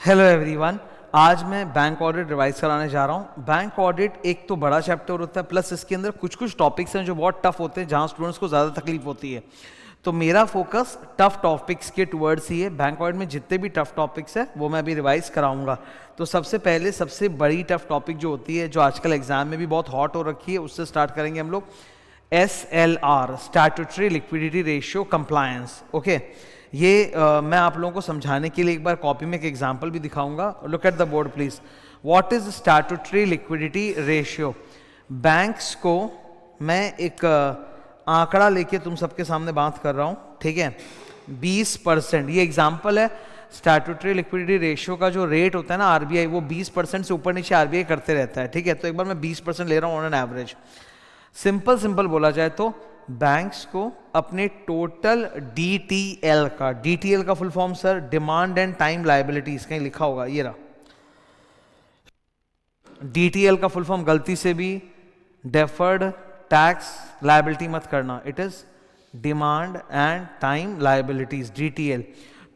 Hello everyone. आज मैं bank audit revise कराने जा रहा हूँ। बैंक ऑडिट एक तो बड़ा चैप्टर होता है, प्लस इसके अंदर कुछ कुछ टॉपिक्स हैं जो बहुत टफ होते हैं, जहाँ स्टूडेंट्स को ज़्यादा तकलीफ होती है। तो मेरा फोकस टफ टॉपिक्स के टुवर्ड्स ही है। बैंक ऑडिट में जितने भी टफ टॉपिक्स हैं वो मैं अभी रिवाइज कराऊंगा। तो सबसे पहले सबसे बड़ी टफ टॉपिक जो होती है, जो आजकल एग्जाम में भी बहुत हॉट हो रखी है, उससे स्टार्ट करेंगे हम लोग। SLR, statutory liquidity ratio compliance. Okay, ये मैं आप लोगों को समझाने के लिए एक बार कॉपी में एक एग्जांपल भी दिखाऊंगा। Look at the board please. What is statutory liquidity ratio? Banks को मैं एक आंकड़ा लेके तुम सबके सामने बात कर रहा हूं, ठीक है। 20%, ये एग्जांपल है। स्टैट्यूटरी लिक्विडिटी रेशियो का जो रेट होता है ना RBI, वो 20% से ऊपर नीचे RBI करते रहता है, ठीक है। तो एक बार मैं 20% ले रहा हूं ऑन एन एवरेज। सिंपल बोला जाए तो बैंक्स को अपने टोटल DTL का, DTL का full form sir demand and time liabilities, कहीं लिखा होगा, ये रहा। DTL का फुल फॉर्म गलती से भी डेफर्ड टैक्स लायबिलिटी मत करना, it is demand and time liabilities, DTL।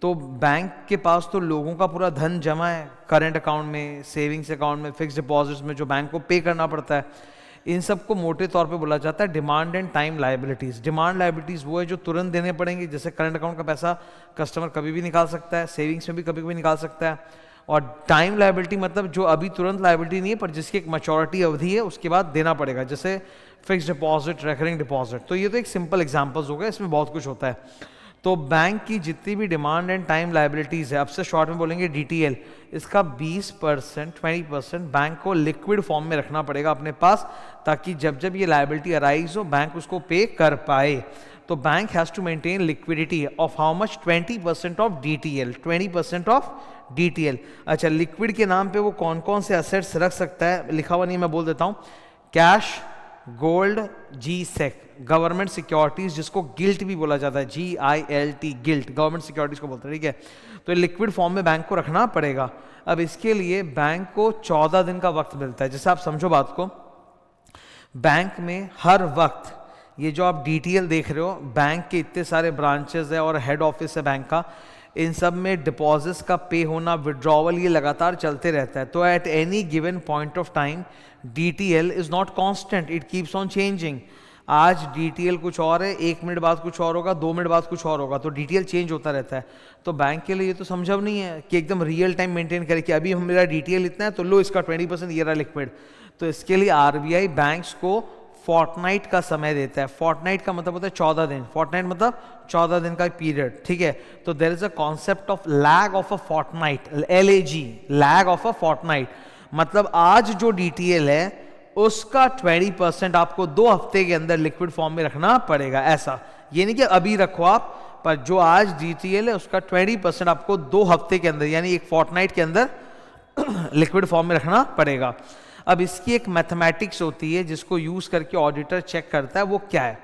तो बैंक के पास तो लोगों का पूरा धन जमा है, करंट अकाउंट में, सेविंग्स अकाउंट में, फिक्स डिपॉजिट्स में, जो बैंक को पे करना पड़ता है। इन सबको मोटे तौर पे बोला जाता है demand and time liabilities. Demand liabilities वो है जो तुरंत देने पड़ेंगे, जैसे करंट अकाउंट का पैसा कस्टमर कभी भी निकाल सकता है, सेविंग्स में भी कभी कभी निकाल सकता है। और टाइम लायबिलिटी मतलब जो अभी तुरंत लायबिलिटी नहीं है, पर जिसकी एक मैच्योरिटी अवधि है, उसके बाद देना पड़ेगा, जैसे फिक्स डिपॉजिट, रेकरिंग डिपॉजिट। तो ये तो एक सिंपल एग्जाम्पल्स हो गए, इसमें बहुत कुछ होता है। तो बैंक की जितनी भी डिमांड एंड टाइम लायबिलिटीज है, अब से शॉर्ट में बोलेंगे DTL, इसका 20% बैंक को लिक्विड फॉर्म में रखना पड़ेगा अपने पास, ताकि जब जब ये लायबिलिटी अराइज हो बैंक उसको पे कर पाए। तो bank has to maintain liquidity of how much? 20% of DTL, 20% of DTL। अच्छा, लिक्विड के नाम पे वो कौन कौन से असेट्स रख सकता है, लिखा हुआ नहीं, मैं बोल देता हूँ। Cash, gold, GSEC, government securities, जिसको गिल्ट भी बोला जाता है, GILT, गिल्ट, गवर्नमेंट सिक्योरिटीज को बोलते हैं, ठीक है। तो लिक्विड फॉर्म में बैंक को रखना पड़ेगा। अब इसके लिए बैंक को 14 दिन का वक्त मिलता है। जैसे आप समझो बात को, बैंक में हर वक्त ये जो आप DTL देख रहे हो, बैंक के इतने सारे ब्रांचेस है और हेड ऑफिस है बैंक का, इन सब में डिपॉजिट्स का पे होना, विड्रॉवल, ये लगातार चलते रहता है। तो at any given point of time DTL is not constant, it keeps on changing. आज DTL कुछ और है, 1 मिनट बाद कुछ और होगा, 2 मिनट बाद कुछ और होगा, तो DTL चेंज होता रहता है। तो बैंक के लिए ये तो संभव नहीं है कि एकदम रियल टाइम मेंटेन करे कि अभी मेरा DTL इतना है तो लो इसका 20% ये रहा लिक्विड। तो इसके लिए RBI बैंक्स को फोर्टनाइट का समय देता है। फोर्टनाइट का मतलब होता है 14 दिन। फोर्टनाइट मतलब 14 दिन का पीरियड, ठीक है। तो there is a concept of lag of a fortnight, LAG, lag of a fortnight. मतलब आज जो DTL है उसका 20% आपको 2 हफ्ते के अंदर लिक्विड फॉर्म में रखना पड़ेगा। ऐसा ये नहीं कि अभी रखो आप, पर जो आज DTL है उसका 20% आपको 2 हफ्ते के अंदर, यानी एक फोर्टनाइट के अंदर लिक्विड फॉर्म में रखना पड़ेगा। अब इसकी एक मैथमेटिक्स होती है जिसको यूज करके ऑडिटर चेक करता है। वो क्या है?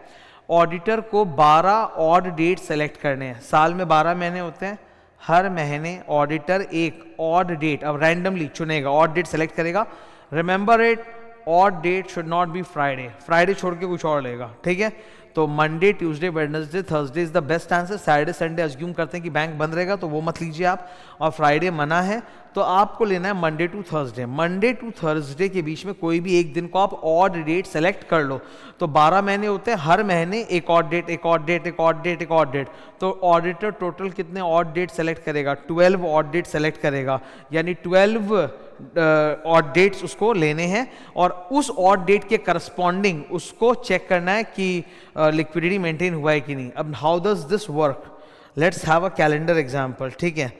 ऑडिटर को 12 ऑड डेट सेलेक्ट करने हैं। साल में 12 महीने होते हैं, हर महीने ऑडिटर एक ऑड डेट अब रैंडमली चुनेगा, ऑड डेट सेलेक्ट करेगा। Remember it, odd date should not be Friday, Friday छोड़ के कुछ और लेगा, ठीक है। तो Monday, Tuesday, Wednesday, Thursday is the best answer. Saturday Sunday assume करते हैं कि बैंक बंद रहेगा तो वो मत लीजिए आप, और फ्राइडे मना है, तो आपको लेना है Monday to Thursday. Monday to Thursday के बीच में कोई भी एक दिन को आप ऑड डेट सेलेक्ट कर लो। तो 12 महीने होते हैं, हर महीने एक ऑड डेट, एक ऑड डेट, एक ऑड डेट, एक ऑड डेट। तो ऑडिटर टोटल कितने ऑड डेट सेलेक्ट करेगा? 12 ऑड डेट सेलेक्ट करेगा, यानी 12 ऑड डेट्स उसको लेने हैं, और उस ऑड डेट के करस्पॉन्डिंग उसको चेक करना है कि लिक्विडिटी मेंटेन हुआ है कि नहीं। अब how does this work? Let's have a calendar example, ठीक है।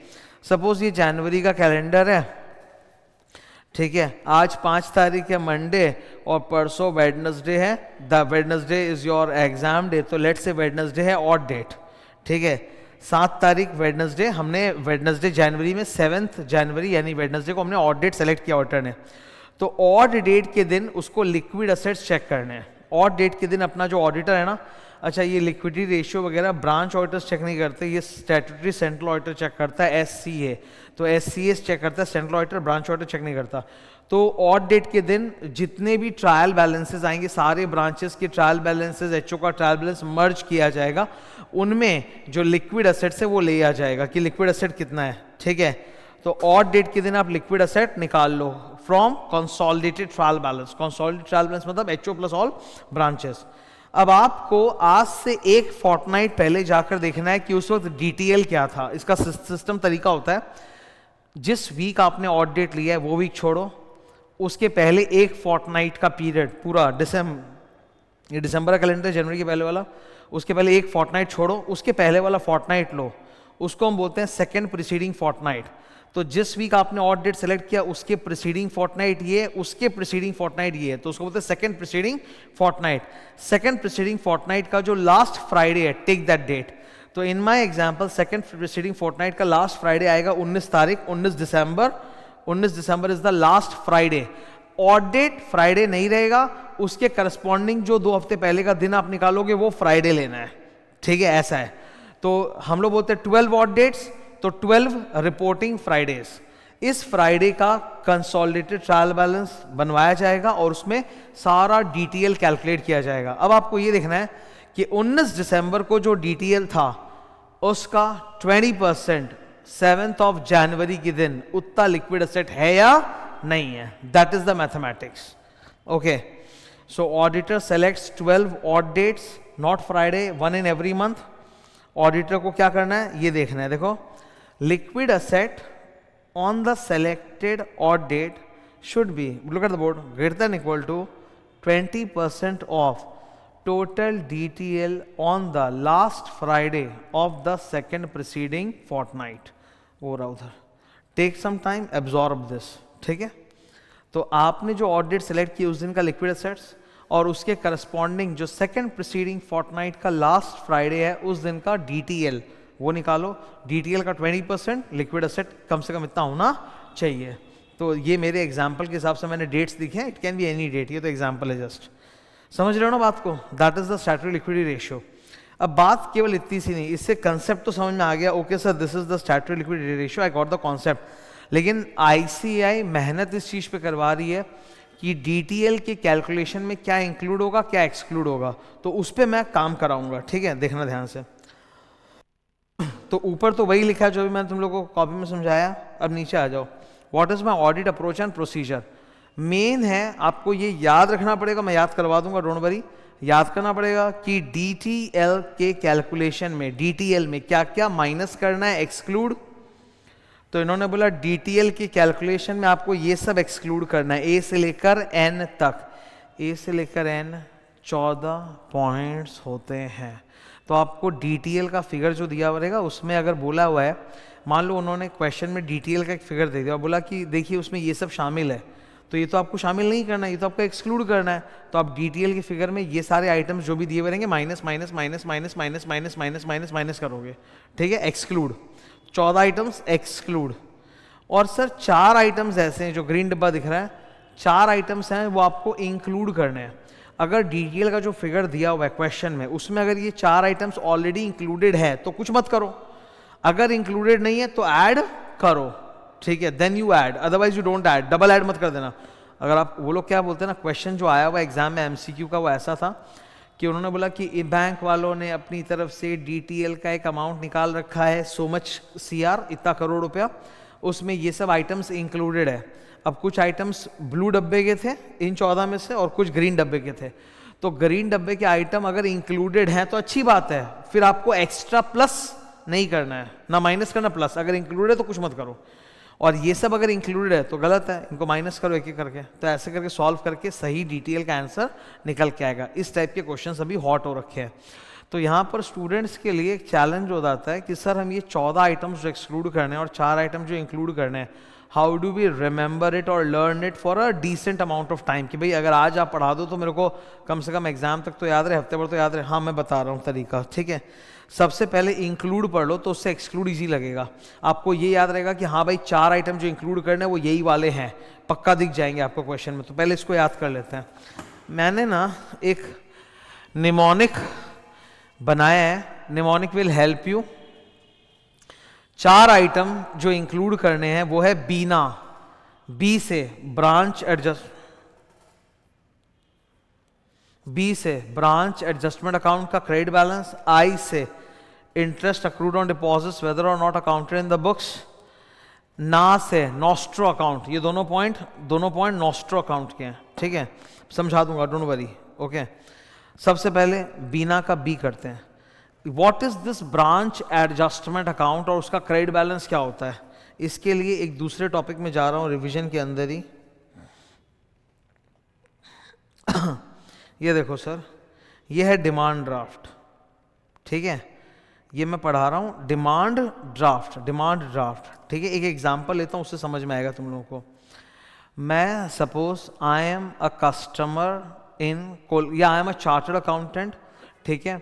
सपोज ये जनवरी का कैलेंडर है, ठीक है। आज 5 तारीख है मंडे, और परसों वेडनेसडे है। The Wednesday is your exam day, तो लेट्स से वेडनेसडे है ऑड डेट, ठीक है। 7 तारीख वेडनेसडे, हमने वेडनेसडे जनवरी में 7 जनवरी यानी वेडनेसडे को हमने ऑड डेट सेलेक्ट किया ऑडिटर ने। तो ऑड डेट के दिन उसको लिक्विड असेट्स चेक करने हैं। ऑड डेट के दिन अपना जो ऑडिटर है ना, अच्छा ये लिक्विडिटी रेशियो वगैरह ब्रांच ऑडिटर्स चेक नहीं करते, ये स्टैट्यूटरी सेंट्रल ऑडिटर चेक करता है, SCA। तो SCA चेक करता है, central auditor, branch auditor check नहीं करता। तो ऑड डेट के दिन जितने भी ट्रायल बैलेंसेस आएंगे, सारे ब्रांचेस के ट्रायल बैलेंसेस, HO का ट्रायल बैलेंस मर्ज किया जाएगा, उनमें जो लिक्विड एसेट्स है वो ले आ जाएगा कि लिक्विड एसेट कितना है, ठीक है। तो ऑड डेट के दिन आप लिक्विड एसेट निकाल लो from consolidated trial balance. Consolidated trial balance मतलब एचओ प्लस ऑल ब्रांचेस। अब आपको आज से एक फोर्टनाइट पहले जाकर देखना है कि उस वक्त डीटीएल क्या था। इसका सिस्टम तरीका होता है, जिस वीक आपने ऑड डेट लिया है वो वीक छोड़ो, उसके पहले एक फोर्टनाइट का पीरियड पूरा ये दिसंबर का कैलेंडर जनवरी के पहले वाला, उसके पहले एक फोर्टनाइट छोड़ो, उसके पहले वाला फोर्टनाइट लो, उसको हम बोलते हैं सेकंड प्रीसीडिंग फोर्टनाइट। तो जिस वीक आपने ऑड डेट सेलेक्ट किया उसके प्रीसीडिंग फोर्टनाइट ये, उसके प्रीसीडिंग फोर्टनाइट ये है, तो उसको बोलते हैं second preceding fortnight. Second preceding fortnight का जो लास्ट फ्राइडे है, टेक दैट डेट। तो in my example second preceding fortnight का लास्ट फ्राइडे आएगा 19 तारीख, 19 दिसंबर। 19 December is the last Friday. Odd date Friday नहीं रहेगा, उसके करस्पॉन्डिंग जो 2 हफ्ते पहले का दिन आप निकालोगे वो फ्राइडे लेना है, ठीक है, ऐसा है। तो हम लोग बोलते हैं 12 ऑड डेट्स, तो 12 रिपोर्टिंग फ्राइडेज। इस फ्राइडे का कंसोलिडेटेड ट्रायल बैलेंस बनवाया जाएगा और उसमें सारा डीटीएल कैलकुलेट किया जाएगा। अब आपको ये देखना है कि 19 दिसंबर को जो डीटीएल था उसका 20% 7th ऑफ जनवरी के दिन उतना लिक्विड एसेट है या नहीं है। That is the mathematics. Okay, so auditor selects 12 odd dates, not Friday, 1 in every month. Auditor को क्या करना है ये देखना है। देखो, liquid asset on the selected odd date should be, look at the board, greater than equal to 20% of total DTL on the last Friday of the second preceding fortnight। वो रहा उधर, take some time, absorb this, ठीक है। तो आपने जो odd date select की उस दिन का लिक्विड एसेट्स और उसके करस्पॉन्डिंग जो सेकंड प्रीसीडिंग फोर्टनाइट का लास्ट फ्राइडे है उस दिन का डीटीएल वो निकालो। डीटीएल का 20%, लिक्विड एसेट कम से कम इतना होना चाहिए। तो ये मेरे एग्जांपल के हिसाब से मैंने डेट्स लिखे हैं, it can be any date, ये तो एग्जांपल है जस्ट। समझ रहे हो ना बात को? That is the statutory liquidity ratio. अब बात केवल इतनी सी नहीं, इससे कंसेप्ट तो समझ में आ गया, okay sir this is the statutory liquidity ratio, I got the concept. लेकिन आईसीआई मेहनत इस चीज पे करवा रही है कि डीटीएल के कैलकुलेशन में क्या इंक्लूड होगा क्या एक्सक्लूड होगा, तो उस पर मैं काम कराऊंगा, ठीक है, देखना ध्यान से। तो ऊपर तो वही लिखा है जो भी मैंने तुम लोगों को कॉपी में समझाया। अब नीचे आ जाओ, what is my audit approach and procedure. Main है, आपको ये याद रखना पड़ेगा, मैं याद करवा दूंगा, डोंट वरी, याद करना पड़ेगा कि डीटीएल के कैलकुलेशन में, डीटीएल में क्या क्या माइनस करना है, एक्सक्लूड। तो इन्होंने बोला डीटीएल के कैलकुलेशन में आपको ये सब एक्सक्लूड करना है, ए से लेकर एन तक। ए से लेकर एन 14 पॉइंट्स होते हैं। तो आपको डीटीएल का फिगर जो दिया हुआ रहेगा उसमें अगर बोला हुआ है, मान लो उन्होंने क्वेश्चन में डीटीएल का एक फिगर दे दिया और बोला कि देखिए उसमें ये सब शामिल है, तो ये तो आपको शामिल नहीं करना है, ये तो आपको एक्सक्लूड करना है। तो आप डीटीएल के फिगर में ये सारे आइटम्स जो भी दिए हुए रहेंगे minus minus minus minus minus minus minus minus minus करोगे, ठीक है, एक्सक्लूड। 14 items exclude. और सर 4 आइटम्स ऐसे हैं जो ग्रीन डब्बा दिख रहा है, 4 आइटम्स हैं वो आपको इंक्लूड करने हैं। अगर डीटीएल का जो फिगर दिया हुआ है क्वेश्चन में उसमें अगर ये 4 आइटम्स ऑलरेडी इंक्लूडेड है तो कुछ मत करो, अगर इंक्लूडेड नहीं है तो ऐड करो, ठीक है, then you add, otherwise you don't add, double add मत कर देना। अगर आप, वो लोग क्या बोलते हैं ना, क्वेश्चन जो आया हुआ एग्जाम में एमसीक्यू का वो ऐसा था कि उन्होंने बोला कि बैंक वालों ने अपनी तरफ से डीटीएल का एक अमाउंट निकाल रखा है, सो मच सीआर, इतना करोड़ रुपया, उसमें ये सब आइटम्स इंक्लूडेड है। अब कुछ आइटम्स ब्लू डब्बे के थे इन 14 में से और कुछ ग्रीन डब्बे के थे, तो ग्रीन डब्बे के आइटम अगर इंक्लूडेड हैं तो अच्छी बात है, फिर आपको एक्स्ट्रा प्लस नहीं करना है, ना माइनस करना प्लस। अगर इंक्लूडेड है तो कुछ मत करो, और ये सब अगर इंक्लूडेड है तो गलत है, इनको माइनस करो एक एक करके। तो ऐसे करके सॉल्व करके सही डीटीएल का आंसर निकल के आएगा। इस टाइप के क्वेश्चन अभी हॉट हो रखे हैं। तो यहाँ पर स्टूडेंट्स के लिए एक चैलेंज हो जाता है कि सर हम ये 14 आइटम्स जो एक्सक्लूड करने हैं और 4 आइटम जो इंक्लूड करने हैं, how do we remember it और learn it for a decent amount of time, कि भाई अगर आज आप पढ़ा दो तो मेरे को कम से कम एग्जाम तक तो याद रहे, हफ्ते भर तो याद रहे। हाँ मैं बता रहा हूँ तरीका, ठीक है। सबसे पहले इंक्लूड पढ़ लो तो उससे एक्सक्लूड इजी लगेगा। आपको ये याद रहेगा कि हाँ भाई 4 आइटम जो इंक्लूड करने हैं वो यही वाले हैं, पक्का दिख जाएंगे आपको क्वेश्चन में। तो पहले इसको याद कर लेते हैं। मैंने ना एक निमोनिक बनाया है, mnemonic will help you. 4 item जो इंक्लूड करने हैं वो है बीना, बी से ब्रांच एडजस्ट, बी से ब्रांच एडजस्टमेंट अकाउंट का क्रेडिट बैलेंस, आई से interest accrued on deposits whether और not accounted in the books, ना से नॉस्ट्रो अकाउंट, ये दोनों पॉइंट नॉस्ट्रो अकाउंट के हैं, ठीक है, समझा दूंगा, डोंट वरी, ओके। सबसे पहले बीना का बी करते हैं। What is this branch adjustment account और उसका क्रेडिट बैलेंस क्या होता है? इसके लिए एक दूसरे टॉपिक में जा रहा हूं रिवीजन के अंदर ही। ये देखो सर, ये है डिमांड ड्राफ्ट, ठीक है, ये मैं पढ़ा रहा हूं डिमांड ड्राफ्ट, ठीक है। एक एग्जांपल लेता हूं, उससे समझ में आएगा तुम लोगों को। मैं suppose I am a customer in या I am a chartered accountant, ठीक है।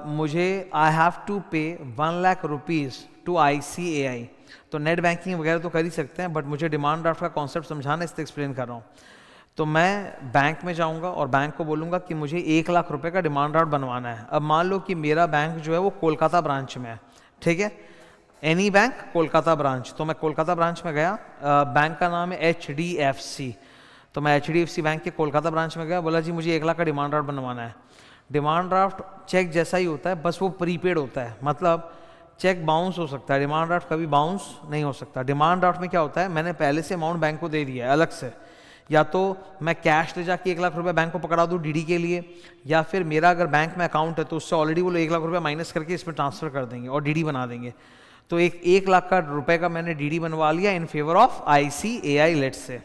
मुझे I have to pay 1 lakh rupees to ICAI। तो नेट बैंकिंग वगैरह तो कर ही सकते हैं, बट मुझे डिमांड ड्राफ्ट का कॉन्सेप्ट समझाना, इससे एक्सप्लेन कर रहा हूँ। तो मैं बैंक में जाऊंगा और बैंक को बोलूँगा कि मुझे 1 लाख रुपए का डिमांड ड्राफ्ट बनवाना है। अब मान लो कि मेरा बैंक जो है वो कोलकाता ब्रांच में है, ठीक है, एनी बैंक कोलकाता ब्रांच। तो मैं कोलकाता ब्रांच में गया, बैंक का नाम है HDFC। तो मैं HDFC बैंक के कोलकाता ब्रांच में गया, बोला जी मुझे 1 लाख का डिमांड ड्राफ्ट बनवाना है। डिमांड ड्राफ्ट चेक जैसा ही होता है, बस वो प्रीपेड होता है, मतलब चेक बाउंस हो सकता है, डिमांड ड्राफ्ट कभी बाउंस नहीं हो सकता। डिमांड ड्राफ्ट में क्या होता है, मैंने पहले से अमाउंट बैंक को दे दिया है अलग से, या तो मैं कैश ले जाके 1 लाख रुपए बैंक को पकड़ा दूँ DD के लिए, या फिर मेरा अगर बैंक में अकाउंट है तो उससे ऑलरेडी वो 1 लाख रुपए माइनस करके इसमें ट्रांसफर कर देंगे और DD बना देंगे। तो 1 लाख का रुपए का मैंने DD बनवा लिया in favour of ICAI late से।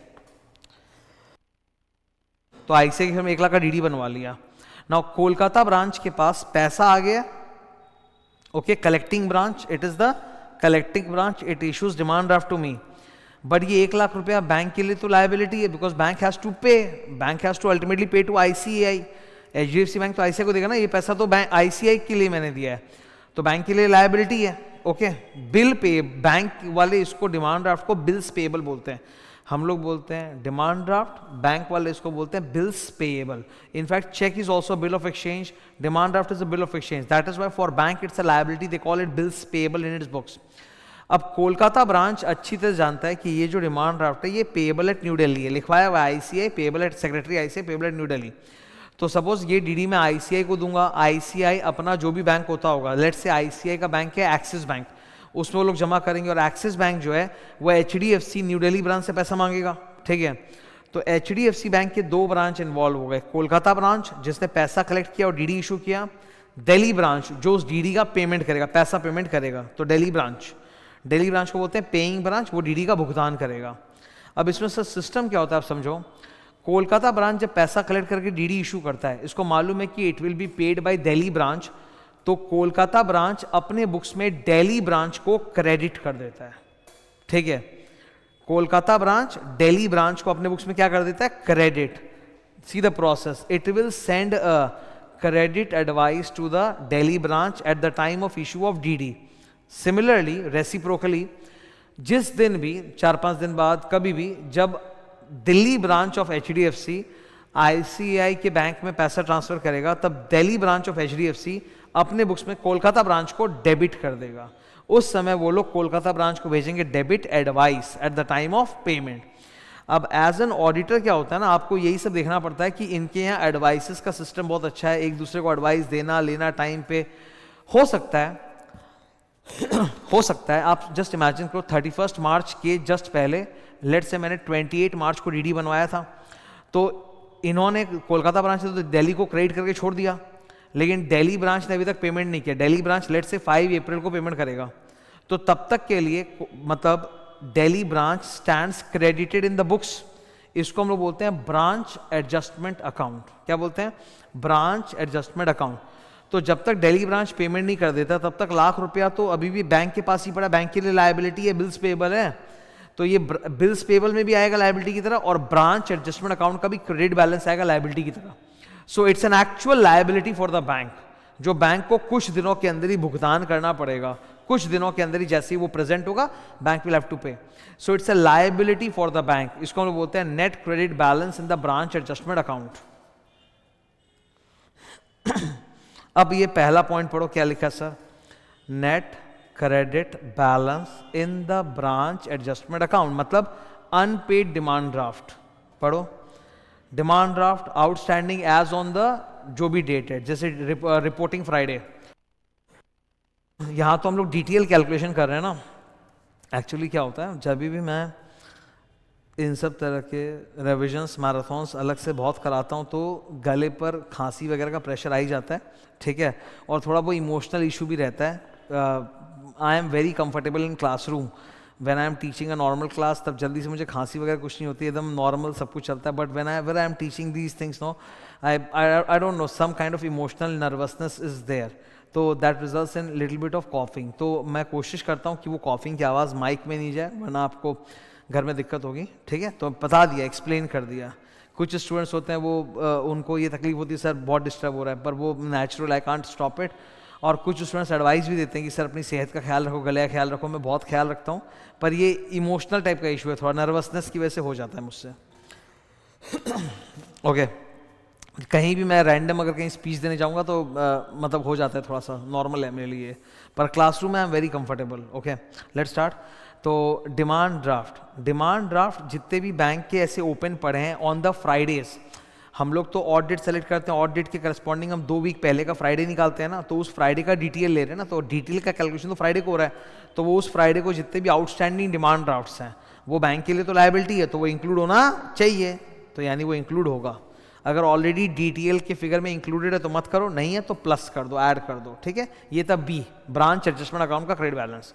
तो ICAI के 1 लाख का DD बनवा लिया। नाउ कोलकाता ब्रांच के पास पैसा आ गया, okay, collecting branch, it is the collecting branch, it issues demand draft to me. But ये 1 लाख रुपया बैंक के लिए तो लायबिलिटी है, बिकॉज बैंक हैज टू पे, बैंक हैज टू अल्टीमेटली पे टू ICAI। HDFC बैंक तो ICAI को देगा ना, ये पैसा तो बैंक ICAI के लिए मैंने दिया है, तो बैंक के लिए लायबिलिटी है, ओके। बिल पे, बैंक वाले इसको डिमांड ड्राफ्ट को बिल्स पेएबल बोलते हैं, हम लोग बोलते हैं डिमांड ड्राफ्ट, बैंक वाले इसको बोलते हैं bills payable. In fact cheque is also bill of exchange, demand draft is a bill of exchange, that is why for bank it's a liability, they call it bills payable in its books. अब Kolkata branch अच्छी तरह जानता है कि ये जो demand draft है ये पेएबल एट न्यू दिल्ली है, लिखवाया हुआ ICAI, payable eight secretary ICAI, payable eight new Delhi. तो सपोज ये DD में ICAI को दूंगा, ICAI अपना जो भी बैंक होता होगा, लेट्स से ICAI का बैंक है एक्सिस बैंक, उसमें वो लोग जमा करेंगे, और एक्सिस बैंक जो है वो HDFC न्यू दिल्ली ब्रांच से पैसा मांगेगा, ठीक है। तो HDFC बैंक के 2 ब्रांच इन्वॉल्व हो गए, कोलकाता ब्रांच जिसने पैसा कलेक्ट किया और DD इशू किया, दिल्ली ब्रांच जो उस DD का पेमेंट करेगा, पैसा पेमेंट करेगा, तो दिल्ली ब्रांच को बोलते हैं पेइंग ब्रांच, वो DD का भुगतान करेगा। अब इसमें सर सिस्टम क्या होता है आप समझो, कोलकाता ब्रांच जब पैसा कलेक्ट करके DD इशू करता है, इसको मालूम है कि it will be paid by Delhi branch, तो कोलकाता ब्रांच अपने बुक्स में दिल्ली ब्रांच को क्रेडिट कर देता है, ठीक है। कोलकाता ब्रांच दिल्ली ब्रांच को अपने बुक्स में क्या कर देता है, credit. See the process, it will send a credit advice to the Delhi branch at the time of issue of DD। Similarly reciprocally, जिस दिन भी 4-5 दिन बाद कभी भी जब Delhi branch of HDFC ICAI के बैंक में पैसा ट्रांसफर करेगा, तब दिल्ली ब्रांच ऑफ HDFC अपने बुक्स में कोलकाता ब्रांच को डेबिट कर देगा। उस समय वो लोग कोलकाता ब्रांच को भेजेंगे debit advice eight the time of payment. अब एज एन ऑडिटर क्या होता है ना, आपको यही सब देखना पड़ता है कि इनके यहाँ एडवाइसेस का सिस्टम बहुत अच्छा है, एक दूसरे को एडवाइस देना लेना टाइम पे हो सकता है हो सकता है। आप जस्ट इमेजिन करो 31 मार्च के जस्ट पहले, लेट से मैंने 28 मार्च को DD बनवाया था, तो इन्होंने कोलकाता ब्रांच से तो दिल्ली को क्रेडिट करके छोड़ दिया, लेकिन दिल्ली ब्रांच ने अभी तक पेमेंट नहीं किया। दिल्ली ब्रांच लेट से 5 अप्रैल को पेमेंट करेगा, तो तब तक के लिए मतलब Delhi branch stands credited in the books. इसको हम लोग बोलते हैं ब्रांच एडजस्टमेंट अकाउंट। क्या बोलते हैं, ब्रांच एडजस्टमेंट अकाउंट। तो जब तक दिल्ली ब्रांच पेमेंट नहीं कर देता, तब तक लाख रुपया तो अभी भी बैंक के पास ही पड़ा, बैंक के लिए लायबिलिटी है, बिल्स पेएबल है, तो ये बिल्स पेएबल में भी आएगा लायबिलिटी की तरह, और ब्रांच एडजस्टमेंट अकाउंट का भी क्रेडिट बैलेंस आएगा लायबिलिटी की तरह। So it's an actual liability for the bank, जो बैंक को कुछ दिनों के अंदर ही भुगतान करना पड़ेगा, कुछ दिनों के अंदर ही जैसे ही वो प्रेजेंट होगा bank will have to pay. So it's a liability for the bank. इसको हम लोग बोलते हैं net credit balance in the branch adjustment account. अब ये पहला पॉइंट पढ़ो, क्या लिखा sir, net credit balance in the branch adjustment account, मतलब अनपेड डिमांड ड्राफ्ट। पढ़ो, demand draft outstanding as on the जो भी डेट है, जैसे रिपोर्टिंग फ्राइडे। यहां तो हम लोग डिटेल कैलकुलेशन कर रहे हैं ना, एक्चुअली क्या होता है, जब भी मैं इन सब तरह के रिविजन्स मैराथन्स अलग से बहुत कराता हूँ तो गले पर खांसी वगैरह का प्रेशर आ ही जाता है, ठीक है, और थोड़ा वो इमोशनल इशू भी रहता है। I am very comfortable in classroom when I am teaching a normal class, तब जल्दी से मुझे खांसी वगैरह कुछ नहीं होती, एकदम नॉर्मल सब कुछ चलता है। But when I am teaching these things no, I don't know, some kind of emotional nervousness is there, तो that results in little bit of coughing. तो मैं कोशिश करता हूँ कि वो कॉफिंग की आवाज़ माइक में नहीं जाए, वरना आपको घर में दिक्कत होगी, ठीक है। तो बता दिया, एक्सप्लेन कर दिया। कुछ स्टूडेंट्स होते हैं वो उनको ये तकलीफ होती है सर बहुत डिस्टर्ब हो रहा है, पर वो natural, I can't stop it. और कुछ स्टूडेंट्स एडवाइस भी देते हैं कि सर अपनी सेहत का ख्याल रखो, गले का ख्याल रखो। मैं बहुत ख्याल रखता हूँ, पर ये इमोशनल टाइप का इशू है, थोड़ा नर्वसनेस की वजह से हो जाता है मुझसे। ओके कहीं भी मैं रैंडम अगर कहीं स्पीच देने जाऊँगा तो मतलब हो जाता है, थोड़ा सा नॉर्मल है मेरे लिए, पर क्लासरूम में I am very comfortable. Okay let's start. तो डिमांड ड्राफ्ट जितने भी बैंक के ऐसे ओपन पड़े हैं ऑन द फ्राइडेज, हम लोग तो ऑड डेट सेलेक्ट करते हैं, ऑड डेट के करस्पॉन्डिंग हम 2 वीक पहले का फ्राइडे निकालते हैं ना, तो उस फ्राइडे का डिटेल ले रहे हैं ना, तो डिटेल का कैलकुलेशन तो फ्राइडे को हो रहा है, तो वो उस फ्राइडे को जितने भी आउटस्टैंडिंग डिमांड ड्राफ्ट्स हैं वो बैंक के लिए तो लायबिलिटी है, तो वो इंक्लूड होना चाहिए, तो यानी वो इंक्लूड होगा। अगर ऑलरेडी DTL के फिगर में इंक्लूडेड है तो मत करो, नहीं है तो प्लस कर दो, ऐड कर दो, ठीक है। ये तब B ब्रांच एडजस्टमेंट अकाउंट का क्रेडिट बैलेंस।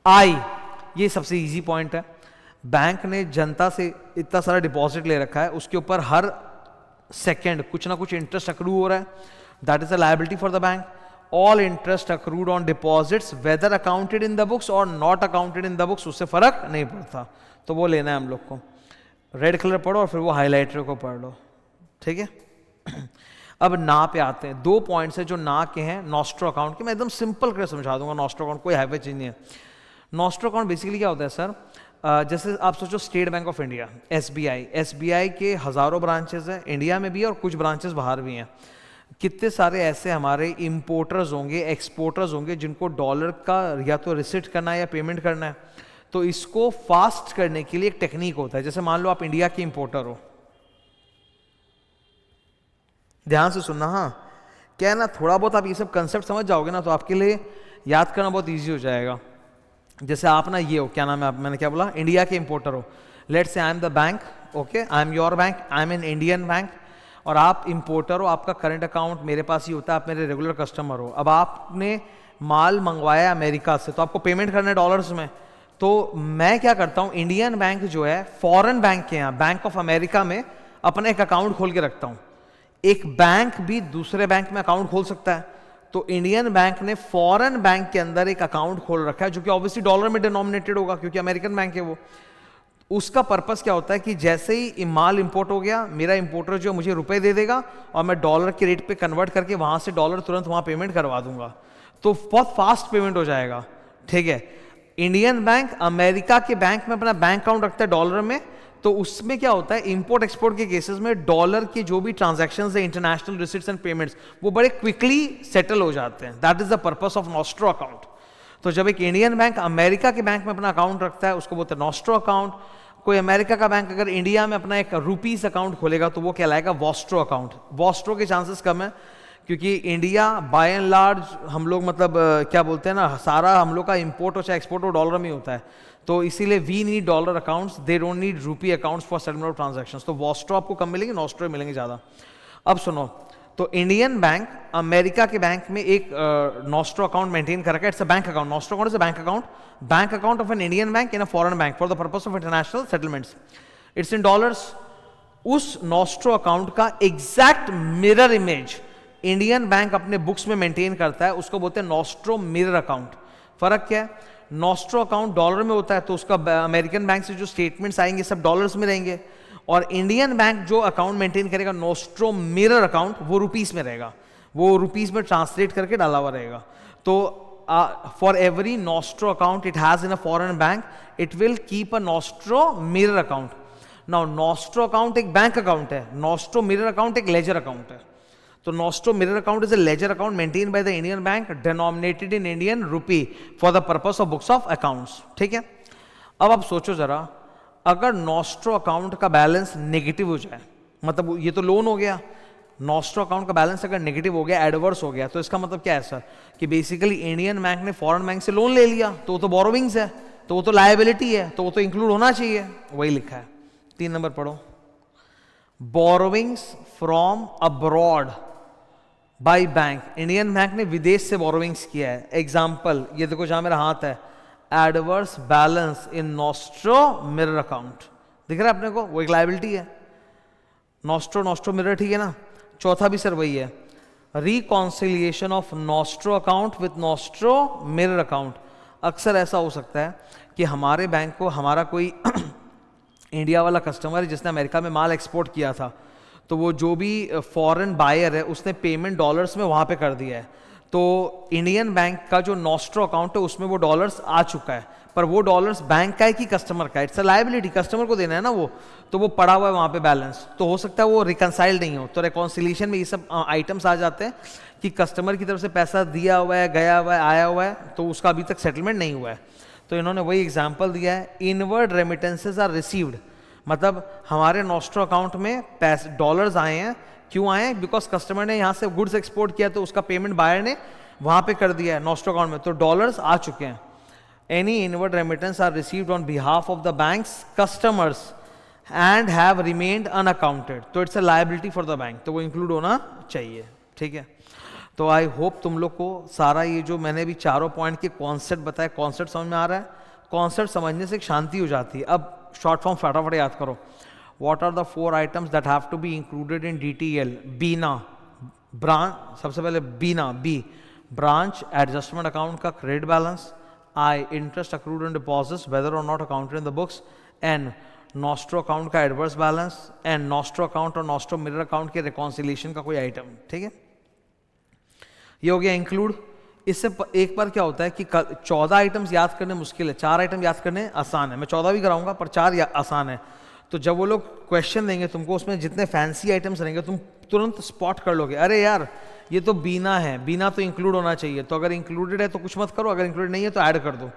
I ये सबसे इजी पॉइंट है, बैंक ने जनता से इतना सारा डिपॉजिट ले रखा है, उसके ऊपर हर सेकेंड कुछ ना कुछ इंटरेस्ट अक्रू हो रहा है, that is a liability for the bank. All interest accrued on deposits whether accounted in the books और not accounted in the books, उससे फर्क नहीं पड़ता, तो वो लेना है हम लोग को। रेड कलर पढ़ो और फिर वो हाईलाइटर को पढ़ लो, ठीक है। अब ना पे आते हैं, 2 पॉइंट्स है जो ना के हैं नॉस्ट्रो अकाउंट के, मैं एकदम सिंपल कर समझा दूंगा। नॉस्ट्रो अकाउंट कोई हाईवे चीज नहीं है। नॉस्ट्रो अकाउंट बेसिकली क्या होता है सर, जैसे आप सोचो state bank of India SBI के हज़ारों ब्रांचेस हैं इंडिया में भी और कुछ ब्रांचेस बाहर भी हैं। कितने सारे ऐसे हमारे इंपोर्टर्स होंगे, एक्सपोर्टर्स होंगे जिनको डॉलर का या तो रिसिट करना है या पेमेंट करना है, तो इसको फास्ट करने के लिए एक टेक्निक होता है। जैसे मान लो आप इंडिया के इंपोर्टर हो, ध्यान से सुनना, हाँ क्या है ना, थोड़ा बहुत आप ये सब कंसेप्ट समझ जाओगे ना तो आपके लिए याद करना बहुत ईजी हो जाएगा। जैसे आप ना ये हो, क्या नाम है आप, मैंने क्या बोला, इंडिया के इंपोर्टर हो। Let's say I am the bank, okay I am your bank, I am N Indian bank, और आप इंपोर्टर हो, आपका करंट अकाउंट मेरे पास ही होता है, आप मेरे रेगुलर कस्टमर हो। अब आपने माल मंगवाया अमेरिका से, तो आपको पेमेंट करना है डॉलर्स में, तो मैं क्या करता हूँ, इंडियन बैंक जो है फॉरेन बैंक के यहाँ बैंक ऑफ अमेरिका में अपना एक अकाउंट खोल के रखता हूँ। एक बैंक भी दूसरे बैंक में अकाउंट खोल सकता है, तो इंडियन बैंक ने फॉरेन बैंक के अंदर एक अकाउंट खोल रखा है जो कि ऑब्वियसली डॉलर में डिनोमिनेटेड होगा क्योंकि अमेरिकन बैंक है वो। उसका पर्पस क्या होता है कि जैसे ही माल इंपोर्ट हो गया, मेरा इंपोर्टर जो मुझे रुपए दे देगा और मैं डॉलर के रेट पे कन्वर्ट करके वहां से डॉलर तुरंत वहां पेमेंट करवा दूंगा, तो बहुत फास्ट पेमेंट हो जाएगा, ठीक है। इंडियन बैंक अमेरिका के बैंक में अपना बैंक अकाउंट रखता है डॉलर में, तो उसमें क्या होता है, इंपोर्ट एक्सपोर्ट के केसेस में डॉलर के जो भी ट्रांजैक्शंस है, इंटरनेशनल रिसीट्स एंड पेमेंट्स, वो बड़े क्विकली सेटल हो जाते हैं। That is the purpose of nostro account. तो जब एक इंडियन बैंक अमेरिका के बैंक में अपना अकाउंट रखता है उसको बोलते हैं नॉस्ट्रो अकाउंट। कोई अमेरिका का बैंक अगर इंडिया में अपना एक रुपीस अकाउंट खोलेगा तो वो कहलाएगा वॉस्ट्रो अकाउंट। वॉस्ट्रो के चांसेस कम है क्योंकि इंडिया बाय एंड लार्ज हम लोग मतलब क्या बोलते हैं ना, सारा हम लोग का इंपोर्ट हो चाहे एक्सपोर्ट हो डॉलर में ही होता है, तो इसीलिए we need dollar accounts, they don't need rupee accounts for settlement of transactions. तो वॉस्ट्रो आपको कम मिलेंगे, नॉस्ट्रो मिलेंगे ज़्यादा। अब सुनो, तो इंडियन बैंक अमेरिका के बैंक में एक नॉस्ट्रो अकाउंट मेंटेन कर रखा है, it's a bank account. Nostro account is a bank account of an Indian bank in a foreign bank for the purpose of international settlements, it's in dollars. उस nostro account का exact mirror image Indian bank अपने books में maintain करता है, उसको बोलते हैं nostro mirror account. फर्क क्या है, नॉस्ट्रो अकाउंट डॉलर में होता है तो उसका अमेरिकन बैंक से जो स्टेटमेंट्स आएंगे सब डॉलर्स में रहेंगे, और इंडियन बैंक जो अकाउंट मेंटेन करेगा नॉस्ट्रो मिरर अकाउंट, वो रुपीस में रहेगा, वो रुपीस में ट्रांसलेट करके डाला हुआ रहेगा। तो for every nostro account it has in a foreign bank, it will keep a nostro mirror account. Now nostro account एक बैंक अकाउंट है, नॉस्ट्रो मिरर अकाउंट एक लेजर अकाउंट है। तो nostro mirror account is a ledger account maintain by the Indian bank denominated in Indian rupee for the purpose of books of accounts, ठीक है। अब आप सोचो जरा, अगर नॉस्ट्रो अकाउंट का बैलेंस नेगेटिव हो जाए, मतलब ये तो लोन हो गया, नॉस्ट्रो अकाउंट का बैलेंस अगर नेगेटिव हो गया, एडवर्स हो गया, तो इसका मतलब क्या है सर, कि बेसिकली इंडियन बैंक ने फॉरेन बैंक से लोन ले लिया, तो बोरोविंग्स है, तो वो तो लायबिलिटी है, तो वो तो इंक्लूड होना चाहिए, वही लिखा है। 3 नंबर पढ़ो, borrowings from abroad by bank, Indian bank ने विदेश से बोरोविंग्स किया है। एग्जाम्पल ये देखो जहां मेरा हाथ है, एडवर्स बैलेंस इन नॉस्ट्रो मिरर अकाउंट, दिख रहा है अपने को, वो एक लायबिलिटी है। नॉस्ट्रो मिरर, ठीक है ना। चौथा भी सर वही है, reconciliation of nostro account with nostro mirror account. अक्सर ऐसा हो सकता है कि हमारे बैंक को हमारा कोई इंडिया वाला कस्टमर है जिसने अमेरिका में माल एक्सपोर्ट किया था, तो वो जो भी फॉरेन बायर है उसने पेमेंट डॉलर्स में वहाँ पे कर दिया है, तो इंडियन बैंक का जो नॉस्ट्रो अकाउंट है उसमें वो डॉलर्स आ चुका है, पर वो डॉलर्स बैंक का है कि कस्टमर का है, इट्स अ लायबिलिटी, कस्टमर को देना है ना वो, तो वो पड़ा हुआ है वहाँ पे बैलेंस, तो हो सकता है वो रिकंसाइल्ड नहीं हो। तो रिकॉन्सिलिएशन में ये सब आइटम्स आ जाते हैं कि कस्टमर की तरफ से पैसा दिया हुआ है, गया हुआ है, आया हुआ है, तो उसका अभी तक सेटलमेंट नहीं हुआ है। तो इन्होंने वही एग्जाम्पल दिया है, इनवर्ड रेमिटेंसेज आर रिसीव्ड, मतलब हमारे नॉस्ट्रो अकाउंट में पैसे डॉलर्स आए हैं, क्यों आए हैं, बिकॉज कस्टमर ने यहाँ से गुड्स एक्सपोर्ट किया तो उसका पेमेंट बायर ने वहाँ पे कर दिया है नॉस्ट्रो अकाउंट में, तो डॉलर्स आ चुके हैं। Any inward remittance are received on behalf of the bank's customers and have remained unaccounted, तो it's a liability for the bank, तो वो इंक्लूड होना चाहिए, ठीक है। तो आई होप तुम लोग को सारा ये जो मैंने भी चारों पॉइंट के कॉन्सेप्ट बताया, कॉन्सेप्ट समझ में आ रहा है। कॉन्सेप्ट समझने से एक शांति हो जाती है। अब शॉर्ट फॉर्म फटाफट याद करो, what are the 4 items that have to be included in DTL. बीना ब्रांच, सबसे पहले बीना बी ब्रांच एडजस्टमेंट अकाउंट का credit balance, I interest accrued on deposits whether और not accounted in the books, an nostro account का adverse balance, and nostro account और nostro mirror account के reconciliation का कोई आइटम, ठीक है। ये हो गया इंक्लूड। इससे एक बार क्या होता है कि 14 आइटम्स याद करने मुश्किल है, 4 आइटम याद करने आसान है। मैं 14 भी कराऊंगा पर 4 आसान है। तो जब वो लोग क्वेश्चन देंगे तुमको, उसमें जितने फैंसी आइटम्स रहेंगे तुम तुरंत स्पॉट कर लोगे, अरे यार ये तो बीना है, बीना तो इंक्लूड होना चाहिए, तो अगर इंक्लूडेड है तो कुछ मत करो, अगर इंक्लूडेड नहीं है तो ऐड कर दो।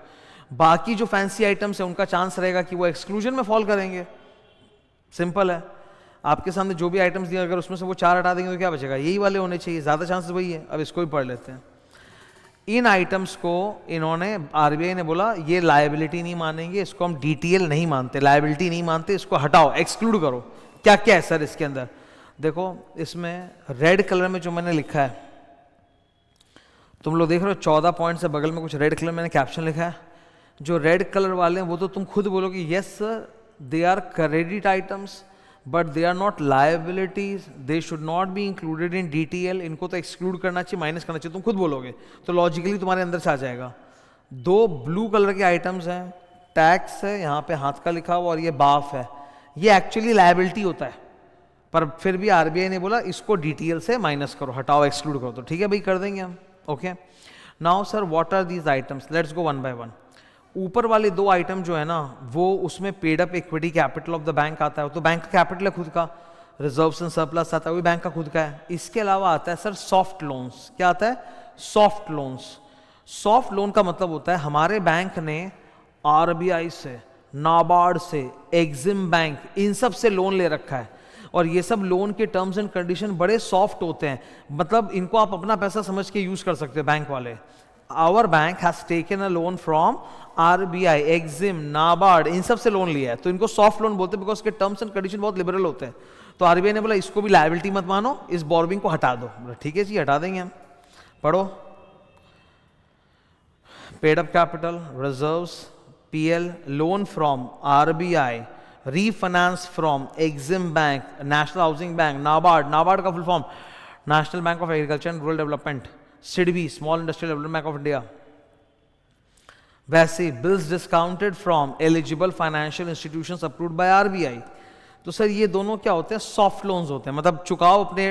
बाकी जो फैंसी आइटम्स है उनका चांस रहेगा कि वो एक्सक्लूजन में फॉल करेंगे। सिंपल है, आपके सामने जो भी आइटम्स दिए अगर उसमें से वो 4 हटा देंगे तो क्या बचेगा, यही वाले होने चाहिए, ज़्यादा चांसेस वही है। अब इसको भी पढ़ लेते हैं। इन आइटम्स को इन्होंने, आरबीआई ने बोला ये लायबिलिटी नहीं मानेंगे, इसको हम डीटीएल नहीं मानते, लायबिलिटी नहीं मानते, इसको हटाओ, एक्सक्लूड करो। क्या क्या है सर इसके अंदर, देखो इसमें रेड कलर में जो मैंने लिखा है, तुम लोग देख रहे हो 14 पॉइंट से बगल में कुछ रेड कलर मैंने कैप्शन लिखा है। जो रेड कलर वाले हैं वो तो तुम खुद बोलोगे yes sir they are credit items but they are not liabilities, they should not be included in DTL, इनको तो एक्सक्लूड करना चाहिए, माइनस करना चाहिए, तुम खुद बोलोगे तो लॉजिकली तुम्हारे अंदर से आ जाएगा। 2 ब्लू कलर के आइटम्स हैं, टैक्स है यहाँ पे हाथ का लिखा हुआ और ये बाफ है, ये एक्चुअली लायबिलिटी होता है, पर फिर भी आरबीआई ने बोला इसको डीटीएल से माइनस करो, हटाओ, एक्सक्लूड करो, तो ठीक है भाई कर देंगे हम। Okay now sir what are these items, let's go one by one. ऊपर वाले 2 आइटम जो है ना वो उसमें paid up equity capital of the bank आता है, तो बैंक का कैपिटल है खुद का, रिजर्व्स एंड सरप्लस आता है वो बैंक का खुद का है। इसके अलावा आता है सर सॉफ्ट लोन्स, क्या आता है, सॉफ्ट लोन्स। सॉफ्ट लोन का मतलब होता है हमारे बैंक ने आरबीआई से, नाबार्ड से, एग्जिम बैंक, इन सब से लोन ले रखा है और ये सब लोन के टर्म्स एंड कंडीशन बड़े सॉफ्ट होते हैं, मतलब इनको आप अपना पैसा समझ के यूज कर सकते हैं बैंक वाले। Our bank has taken a loan from RBI, EXIM, NABARD, इन सब से लोन लिया है, तो इनको सॉफ्ट लोन बोलते हैं बिकॉज के टर्म्स एंड कंडीशन बहुत लिबरल होते हैं। तो आरबीआई ने बोला इसको भी लायबिलिटी मत मानो, इस बोरोविंग को हटा दो। ठीक है जी हटा देंगे हम। पढ़ो, paid up capital, reserves, PL, loan from RBI, refinance from EXIM bank, national housing bank, NABARD, NABARD का full form national bank of agriculture and rural development, SIDBI small industrial development bank of India, वैसे bills discounted from eligible financial institutions approved by RBI. तो sir ये दोनों क्या होते हैं, soft loans होते हैं, मतलब चुकाओ अपने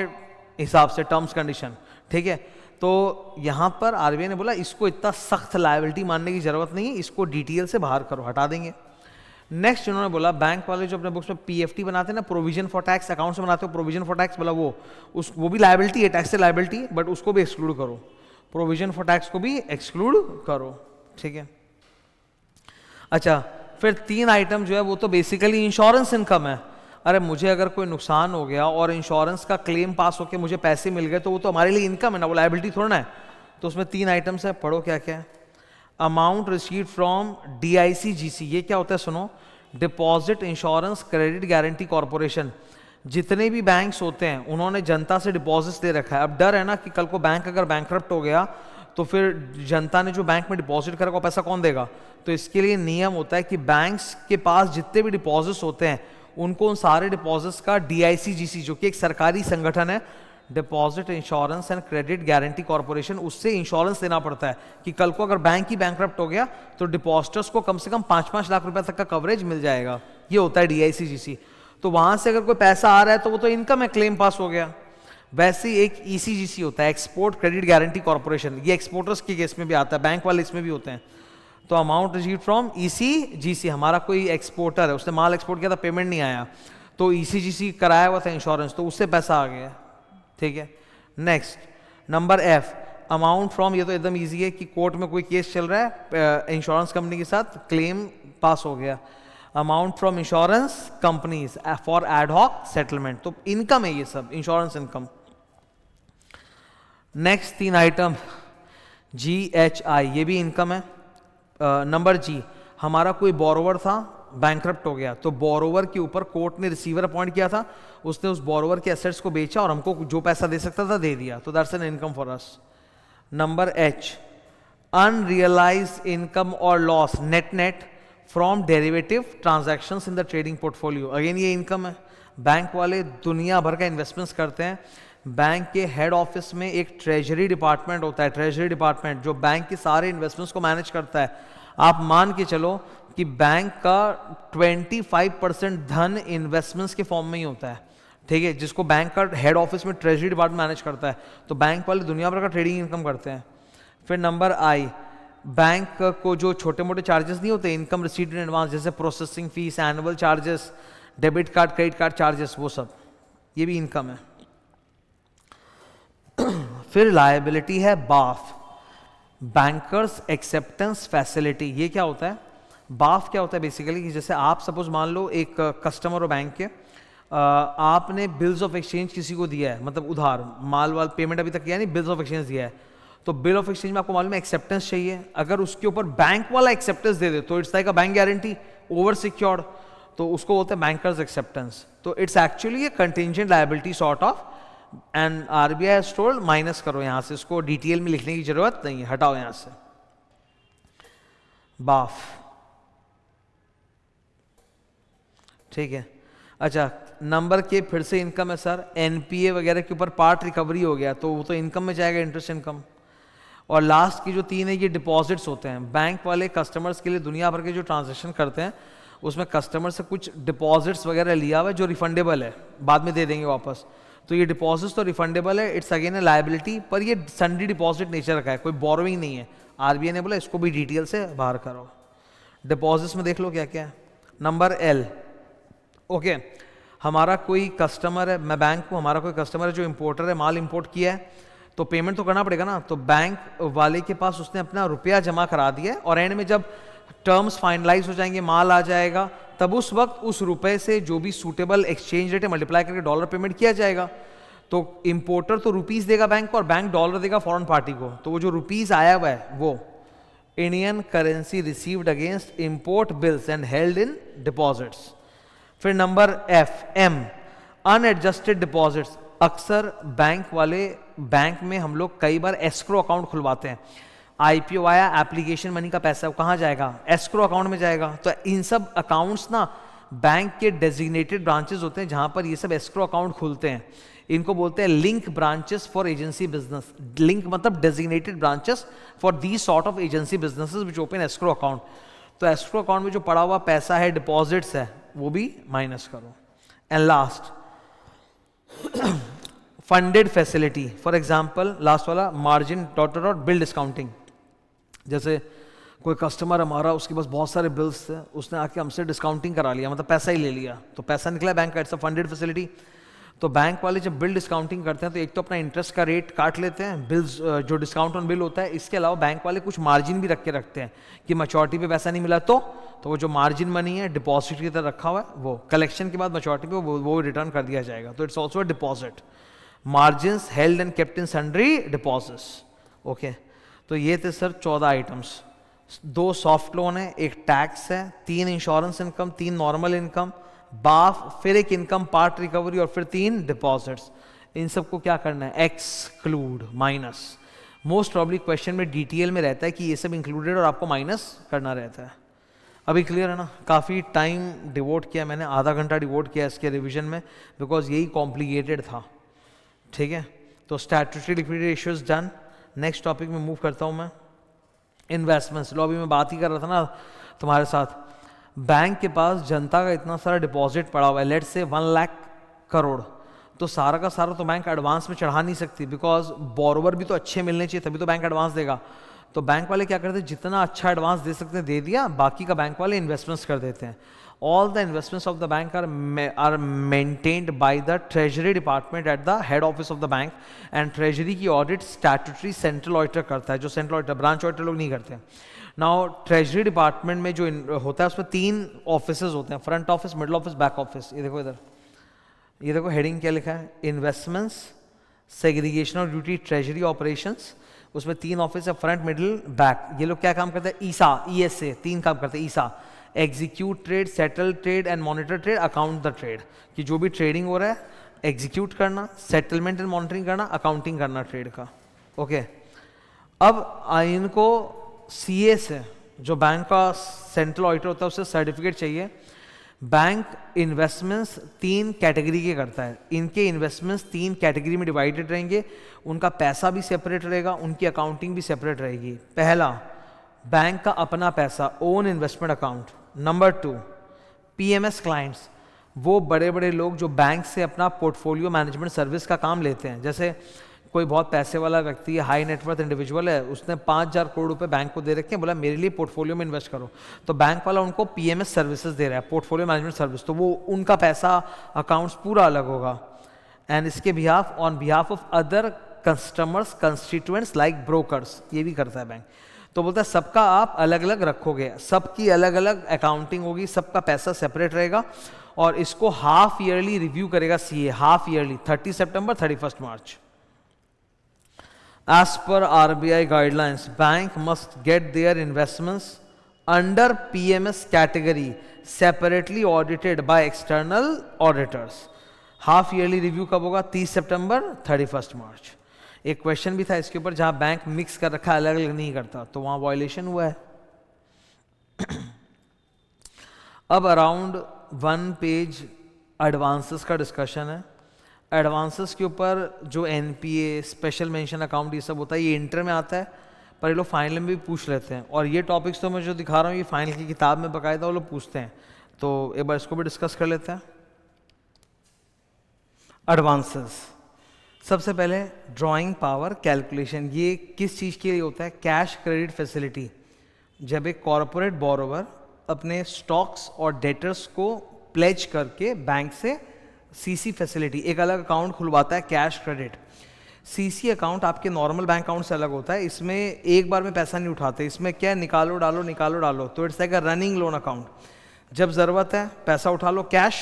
हिसाब से, टर्म्स कंडीशन, ठीक है। तो यहां पर आरबीआई ने बोला इसको इतना सख्त लायबिलिटी मानने की जरूरत नहीं है, इसको डीटीएल से बाहर करो, हटा देंगे। नेक्स्ट इन्होंने बोला बैंक वाले जो अपने बुक्स में पीएफटी बनाते हैं ना, प्रोविजन फॉर टैक्स, अकाउंट से बनाते हो प्रोविजन फॉर टैक्स, बोला वो भी लायबिलिटी है, टैक्स से लायबिलिटी, बट उसको भी एक्सक्लूड करो, प्रोविजन फॉर टैक्स को भी एक्सक्लूड करो, ठीक है। अच्छा फिर 3 आइटम जो है वो तो बेसिकली इंश्योरेंस इनकम है। अरे मुझे अगर कोई नुकसान हो गया और इंश्योरेंस का क्लेम पास होकर मुझे पैसे मिल गए तो वो तो हमारे लिए इनकम है ना, वो लायबिलिटी थोड़ा ना है। तो उसमें 3 आइटम्स है, पढ़ो क्या क्या है। अमाउंट रिसीव्ड फ्रॉम DICGC, ये क्या होता है सुनो, deposit insurance credit guarantee corporation. जितने भी बैंक्स होते हैं उन्होंने जनता से डिपॉजिट्स दे रखा है। अब डर है ना कि कल को बैंक अगर बैंकरप्ट हो गया तो फिर जनता ने जो बैंक में डिपॉजिट करा वो पैसा कौन देगा। तो इसके लिए नियम होता है कि बैंक्स के पास जितने भी डिपॉजिट्स होते हैं उनको उन सारे डिपॉजिट्स का DICGC, जो कि एक सरकारी संगठन है, deposit insurance and credit guarantee corporation, उससे इंश्योरेंस देना पड़ता है कि कल को अगर बैंक ही बैंकरप्ट हो गया तो डिपॉजिटर्स को कम से कम 5-5 लाख रुपए तक का कवरेज मिल जाएगा। ये होता है DICGC। तो वहां से अगर कोई पैसा आ रहा है तो वो तो इनकम है, क्लेम पास हो गया। वैसे ही एक ECGC होता है, एक्सपोर्ट क्रेडिट गारंटी कॉर्पोरेशन, ये एक्सपोर्टर्स के केस में भी आता है, बैंक वाले इसमें भी होते हैं। तो अमाउंट रिसीव्ड फ्रॉम ECGC, हमारा कोई एक्सपोर्टर है, उसने माल एक्सपोर्ट किया था, पेमेंट नहीं आया, तो ECGC कराया हुआ था इंश्योरेंस, तो उससे पैसा आ गया। ठीक है, next number F, amount from, ये तो एकदम इजी है कि कोर्ट में कोई केस चल रहा है इंश्योरेंस कंपनी के साथ, क्लेम पास हो गया। Amount from insurance companies for ad hoc settlement, तो इनकम है ये सब, insurance income. Next 3 item GHI, ये भी इनकम है। नंबर G, हमारा कोई बोरोवर था, बैंकरप्ट हो गया, तो बोरोवर के ऊपर कोर्ट ने रिसीवर अपॉइंट किया था, उसने उस बोरोवर के एसेट्स को बेचा और हमको जो पैसा दे सकता था दे दिया, तो that's an income for us. Number H, unrealised income और loss net from derivative transactions in the trading portfolio, again ये इनकम है। बैंक वाले दुनिया भर का इन्वेस्टमेंट्स करते हैं। बैंक के हेड ऑफिस में एक ट्रेजरी डिपार्टमेंट होता है, ट्रेजरी डिपार्टमेंट जो बैंक के सारे इन्वेस्टमेंट्स को मैनेज करता है। आप मान के चलो कि बैंक का 25% धन इन्वेस्टमेंट्स के फॉर्म में ही होता है, ठीक है, जिसको बैंक का हेड ऑफिस में ट्रेजरी डिपार्टमेंट मैनेज करता है। तो बैंक वाले दुनिया भर का ट्रेडिंग इनकम करते हैं। फिर नंबर I, बैंक को जो छोटे मोटे चार्जेस नहीं होते, इनकम रिसीव्ड इन एडवांस, जैसे processing fees, annual charges, debit card credit card charges, वो सब, ये भी इनकम है। फिर लायबिलिटी है BAF, बैंकर्स एक्सेप्टेंस फैसिलिटी। ये क्या होता है, BAF क्या होता है बेसिकली कि जैसे आप सपोज मान लो एक कस्टमर हो बैंक के, आपने बिल्स ऑफ एक्सचेंज किसी को दिया है, मतलब उधार माल वाल पेमेंट अभी तक किया नहीं, बिल्स ऑफ एक्सचेंज दिया है, तो बिल ऑफ एक्सचेंज में आपको मालूम है एक्सेप्टेंस चाहिए। अगर उसके ऊपर बैंक वाला एक्सेप्टेंस दे दे तो it's like a bank guarantee over secured, तो उसको बोलते हैं बैंकर्स एक्सेप्टेंस। तो it's actually A contingent liability sort of, and RBI has told minus करो यहां से, इसको डिटेल में लिखने की जरूरत नहीं है, हटाओ यहां से। BAF, ठीक है। अच्छा, नंबर के फिर से इनकम है सर, NPA वगैरह के ऊपर पार्ट रिकवरी हो गया तो वो तो इनकम में जाएगा, इंटरेस्ट इनकम। और लास्ट की जो 3 है ये डिपॉजिट्स होते हैं। बैंक वाले कस्टमर्स के लिए दुनिया भर के जो ट्रांजैक्शन करते हैं उसमें कस्टमर से कुछ डिपॉजिट्स वगैरह लिया हुआ है जो रिफंडेबल है, बाद में दे देंगे वापस, तो ये डिपॉजिट्स तो रिफंडेबल है, इट्स अगेन ए लायबिलिटी, पर ये सन्डी डिपॉजिट नेचर का है, कोई बोरोइंग नहीं है। RBI ने बोला इसको भी डिटेल से बाहर करो। डिपॉजिट्स में देख लो क्या क्या है। नंबर L, ओके, हमारा कोई कस्टमर है, मैं बैंक हूँ, हमारा कोई कस्टमर है जो इंपोर्टर है, माल इंपोर्ट किया है, तो पेमेंट तो करना पड़ेगा ना, तो बैंक वाले के पास उसने अपना रुपया जमा करा दिया है, और एंड में जब टर्म्स फाइनलाइज हो जाएंगे, माल आ जाएगा, तब उस वक्त उस रुपए से जो भी सूटेबल एक्सचेंज रेट है मल्टीप्लाई करके डॉलर पेमेंट किया जाएगा। तो इंपोर्टर तो रुपीस देगा बैंक को और बैंक डॉलर देगा फॉरेन पार्टी को, तो वो जो रुपीस आया हुआ है वो Indian currency received against import bills and held in deposits. फिर नंबर M, अनएडजस्टेड डिपॉजिट्स। अक्सर बैंक वाले, बैंक में हम लोग कई बार एस्क्रो अकाउंट खुलवाते हैं, IPO आया, एप्लीकेशन मनी का पैसा कहाँ जाएगा, एस्क्रो अकाउंट में जाएगा। तो इन सब अकाउंट्स ना बैंक के डेजिग्नेटेड ब्रांचेस होते हैं जहां पर ये सब एस्क्रो अकाउंट खुलते हैं, इनको बोलते हैं link branches for agency business. Link मतलब designated branches for these sort of agency businesses which open escrow account. तो एस्क्रो अकाउंट में जो पड़ा हुआ पैसा है, डिपॉजिट्स है, वो भी माइनस करो। And last funded facility, for example last वाला margin dot dot bill discounting. जैसे कोई कस्टमर हमारा, उसके पास बहुत सारे बिल्स थे, उसने आके हमसे डिस्काउंटिंग करा लिया, मतलब पैसा ही ले लिया, तो पैसा निकला बैंक का, इट्स अ फंडेड फैसिलिटी। तो बैंक वाले जब बिल डिस्काउंटिंग करते हैं तो एक तो अपना इंटरेस्ट का रेट काट लेते हैं, बिल्स जो डिस्काउंट ऑन बिल होता है, इसके अलावा बैंक वाले कुछ मार्जिन भी रख के रखते हैं कि मैच्योरिटी पे पैसा नहीं मिला तो वो जो मार्जिन मनी है डिपॉजिट की तरह रखा हुआ है, वो कलेक्शन के बाद मैच्योरिटी पे वो रिटर्न कर दिया जाएगा, तो it's also a deposit. Margins held and kept in sundry deposits. Okay, तो ये थे सर 14 आइटम्स। 2 सॉफ्ट लोन है, एक टैक्स है, 3 इंश्योरेंस इनकम, 3 नॉर्मल इनकम, बाफ, फिर एक इनकम पार्ट रिकवरी और फिर 3 डिपॉजिट्स। इन सबको क्या करना है? Exclude, minus. Most probably question में डिटेल में रहता है कि ये सब इंक्लूडेड और आपको माइनस करना रहता है। अभी क्लियर है ना? काफ़ी टाइम डिवोट किया मैंने, आधा घंटा डिवोट किया इसके रिवीजन में, बिकॉज यही कॉम्प्लिकेटेड था। ठीक है, तो statutory liquidity ratios done. Next topic में मूव करता हूँ मैं, इन्वेस्टमेंट्स। लो अभी मैं बात ही कर रहा था ना तुम्हारे साथ, बैंक के पास जनता का इतना सारा डिपॉजिट पड़ा हुआ है, लेट्स से 1 लाख करोड़, तो सारा का सारा तो बैंक एडवांस में चढ़ा नहीं सकती, बिकॉज बोरोवर भी तो अच्छे मिलने चाहिए तभी तो बैंक एडवांस देगा। तो बैंक वाले क्या करते हैं, जितना अच्छा एडवांस दे सकते हैं दे दिया, बाकी का बैंक वाले इन्वेस्टमेंट्स कर देते हैं। All the investments of the bank are maintained by the treasury department at the head office of the bank, and treasury की ऑडिट स्टैट्यूटरी सेंट्रल ऑडिटर करता है, जो सेंट्रल ऑडिटर, ब्रांच ऑडिटर लोग नहीं करते हैं। नाउ ट्रेजरी डिपार्टमेंट में जो होता है उसमें 3 ऑफिसेज होते हैं, front office, middle office, back office. ये देखो इधर, ये देखो हेडिंग क्या लिखा है, investments, segregation of duty, treasury operations. उसमें 3 ऑफिस है, फ्रंट, मिडिल, बैक। ये लोग क्या काम करते हैं? ईसा, ESA 3 काम करते हैं। ईसा, execute trade, settle trade and monitor trade, account the trade, कि जो भी ट्रेडिंग हो रहा है एग्जीक्यूट करना, सेटलमेंट एंड मॉनिटरिंग करना, अकाउंटिंग करना ट्रेड का। ओके, अब इनको CA से, जो बैंक का सेंट्रल ऑडिटर होता है, उससे सर्टिफिकेट चाहिए। बैंक इन्वेस्टमेंट्स 3 कैटेगरी के करता है, इनके इन्वेस्टमेंट्स 3 कैटेगरी में डिवाइडेड रहेंगे, उनका पैसा भी सेपरेट रहेगा, उनकी अकाउंटिंग भी सेपरेट रहेगी। पहला, बैंक का अपना पैसा, own investment account. Number 2, PMS clients, वो बड़े बड़े लोग जो बैंक से अपना पोर्टफोलियो मैनेजमेंट सर्विस का काम लेते हैं। जैसे कोई बहुत पैसे वाला व्यक्ति है, हाई नेटवर्थ इंडिविजुअल है, उसने 5,000 करोड़ रुपए बैंक को दे रखे हैं, बोला मेरे लिए पोर्टफोलियो में इन्वेस्ट करो, तो बैंक वाला उनको PMS सर्विसेज दे रहा है, पोर्टफोलियो मैनेजमेंट सर्विस, तो वो उनका पैसा अकाउंट्स पूरा अलग होगा। एंड इसके behalf, on behalf of other customers, constituents like brokers, ये भी करता है बैंक। तो बोलता है सबका आप अलग अलग रखोगे, सबकी अलग अलग अकाउंटिंग होगी, सबका पैसा सेपरेट रहेगा, और इसको हाफ ईयरली रिव्यू करेगा CA, half yearly, 30 September, 31 March. As per RBI guidelines, bank must get their investments under PMS category separately audited by external auditors. Half yearly review कब होगा? 30 सितंबर, 31 मार्च। एक क्वेश्चन भी था इसके ऊपर, जहां बैंक मिक्स कर रखा है, अलग अलग नहीं करता, तो वहां वायलेशन हुआ है। अब अराउंड 1 पेज एडवांसेस का डिस्कशन है। एडवांसेस के ऊपर जो NPA, स्पेशल मेंशन अकाउंट, ये सब होता है, ये इंटर में आता है, पर ये लोग फाइनल में भी पूछ लेते हैं। और ये टॉपिक्स तो मैं जो दिखा रहा हूँ ये फाइनल की किताब में बकायदा वो लोग पूछते हैं, तो एक बार इसको भी डिस्कस कर लेते हैं। एडवांसेस, सबसे पहले ड्राइंग पावर कैलकुलेशन। ये किस चीज़ के लिए होता है? Cash credit facility. जब एक कॉरपोरेट बोरोवर अपने स्टॉक्स और डेटर्स को प्लेज करके बैंक से CC फैसिलिटी, एक अलग अकाउंट खुलवाता है, कैश क्रेडिट। CC अकाउंट आपके नॉर्मल बैंक अकाउंट से अलग होता है, इसमें एक बार में पैसा नहीं उठाते, इसमें क्या है, निकालो डालो निकालो डालो, तो it's like a running loan account. जब ज़रूरत है पैसा उठा लो कैश,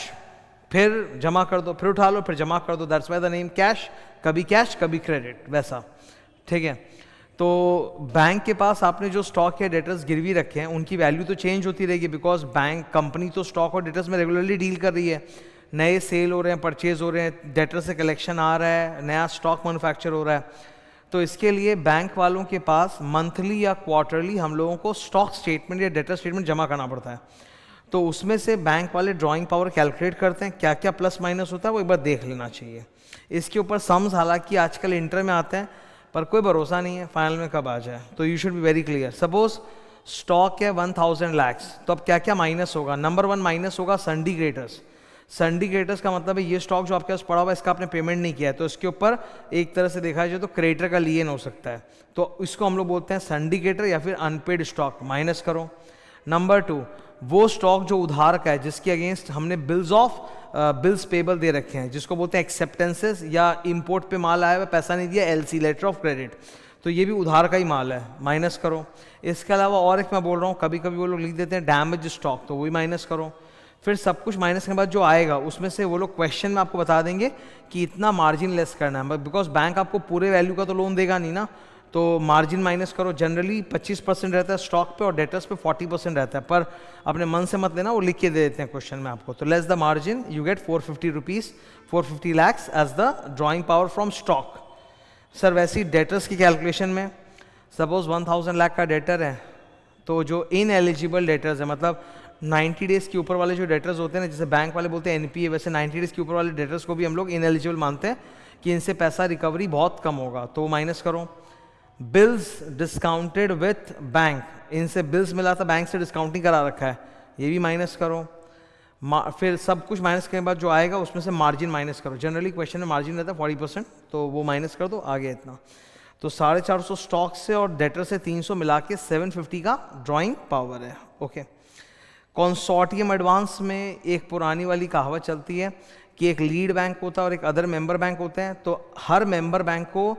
फिर जमा कर दो, फिर उठा लो, फिर जमा कर दो, that's why the name cash, कभी क्रेडिट, वैसा। ठीक है, तो बैंक के पास आपने जो स्टॉक या डेटर्स गिरवी रखे हैं उनकी वैल्यू तो चेंज होती रहेगी, बिकॉज बैंक कंपनी तो स्टॉक और डेटर्स में रेगुलरली डील कर रही है, नए सेल हो रहे हैं, परचेज हो रहे हैं, डेटर से कलेक्शन आ रहा है, नया स्टॉक मैन्युफैक्चर हो रहा है, तो इसके लिए बैंक वालों के पास मंथली या क्वार्टरली हम लोगों को स्टॉक स्टेटमेंट या डेटर स्टेटमेंट जमा करना पड़ता है। तो उसमें से बैंक वाले ड्राइंग पावर कैलकुलेट करते हैं, क्या क्या प्लस माइनस होता है वो एक बार देख लेना चाहिए। इसके ऊपर सम्स हालांकि आजकल इंटर में आते हैं, पर कोई भरोसा नहीं है फाइनल में कब आ जाए, तो you should be very clear. Suppose stock है 1000 lakhs, तो अब क्या क्या माइनस होगा? नंबर 1 माइनस होगा संडी क्रेडिटर्स। संडी क्रेडिटर्स का मतलब है ये स्टॉक जो आपके पास पड़ा हुआ है इसका आपने पेमेंट नहीं किया है, तो इसके ऊपर एक तरह से देखा जाए तो क्रेडिटर का लियन हो सकता है, तो इसको हम लोग बोलते हैं संडी क्रेडिटर या फिर अनपेड स्टॉक, माइनस करो। नंबर 2, वो स्टॉक जो उधार का है जिसके अगेंस्ट हमने बिल्स पेबल दे रखे हैं, जिसको बोलते हैं एक्सेप्टेंसेस, या इंपोर्ट पे माल आया हुआ पैसा नहीं दिया, LC, लेटर ऑफ क्रेडिट, तो ये भी उधार का ही माल है, माइनस करो। इसके अलावा और एक मैं बोल रहा हूँ, कभी कभी वो लोग लिख देते हैं डैमेज स्टॉक, तो वही माइनस करो। फिर सब कुछ माइनस के बाद जो आएगा उसमें से वो लोग क्वेश्चन में आपको बता देंगे कि इतना मार्जिन लेस करना है, बिकॉज बैंक आपको पूरे वैल्यू का तो लोन देगा नहीं ना, तो मार्जिन माइनस करो, जनरली 25% रहता है स्टॉक पे और डेटर्स पे 40% रहता है, पर अपने मन से मत लेना, वो लिख के दे देते हैं क्वेश्चन में आपको। तो less the margin you get 450 rupees 450 lakhs as the drawing power from stock. Sir वैसे ही डेटर्स की कैलकुलेशन में सपोज 1000 लाख का डेटर है, तो जो इन एलिजिबल डेटर्स है, मतलब 90 डेज के ऊपर वाले जो डेटर्स होते हैं ना, जैसे बैंक वाले बोलते हैं एनपीए, वैसे 90 डेज के ऊपर वाले डेटर्स को भी हम लोग इन एलिजिबल मानते हैं कि इनसे पैसा रिकवरी बहुत कम होगा, तो माइनस करो। बिल्स डिस्काउंटेड विथ बैंक, इनसे बिल्स मिला था, बैंक से डिस्काउंटिंग करा रखा है, ये भी माइनस करो। फिर सब कुछ माइनस करने के बाद जो आएगा उसमें से मार्जिन माइनस करो, जनरली क्वेश्चन में मार्जिन रहता है 40%, तो वो माइनस कर दो, आ गया इतना। तो 450 स्टॉक से और डेटर से 300 मिला के 750 का ड्राइंग पावर है। ओके, कंसोर्टियम एडवांस में एक पुरानी वाली कहावत चलती है कि एक लीड बैंक होता है और एक अदर मेंबर बैंक होते हैं, तो हर मेंबर बैंक को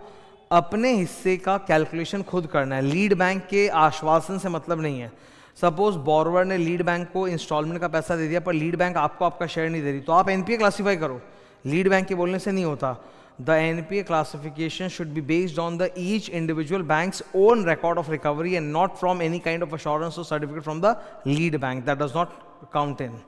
अपने हिस्से का कैलकुलेशन खुद करना है, लीड बैंक के आश्वासन से मतलब नहीं है। सपोज बोरोवर ने लीड बैंक को इंस्टॉलमेंट का पैसा दे दिया, पर लीड बैंक आपको आपका शेयर नहीं दे रही, तो आप एनपीए क्लासीफाई करो, लीड बैंक के बोलने से नहीं होता। The NPA classification should be based on the each individual bank's own record of recovery and not from any kind of assurance और certificate from the lead bank, that does not count in.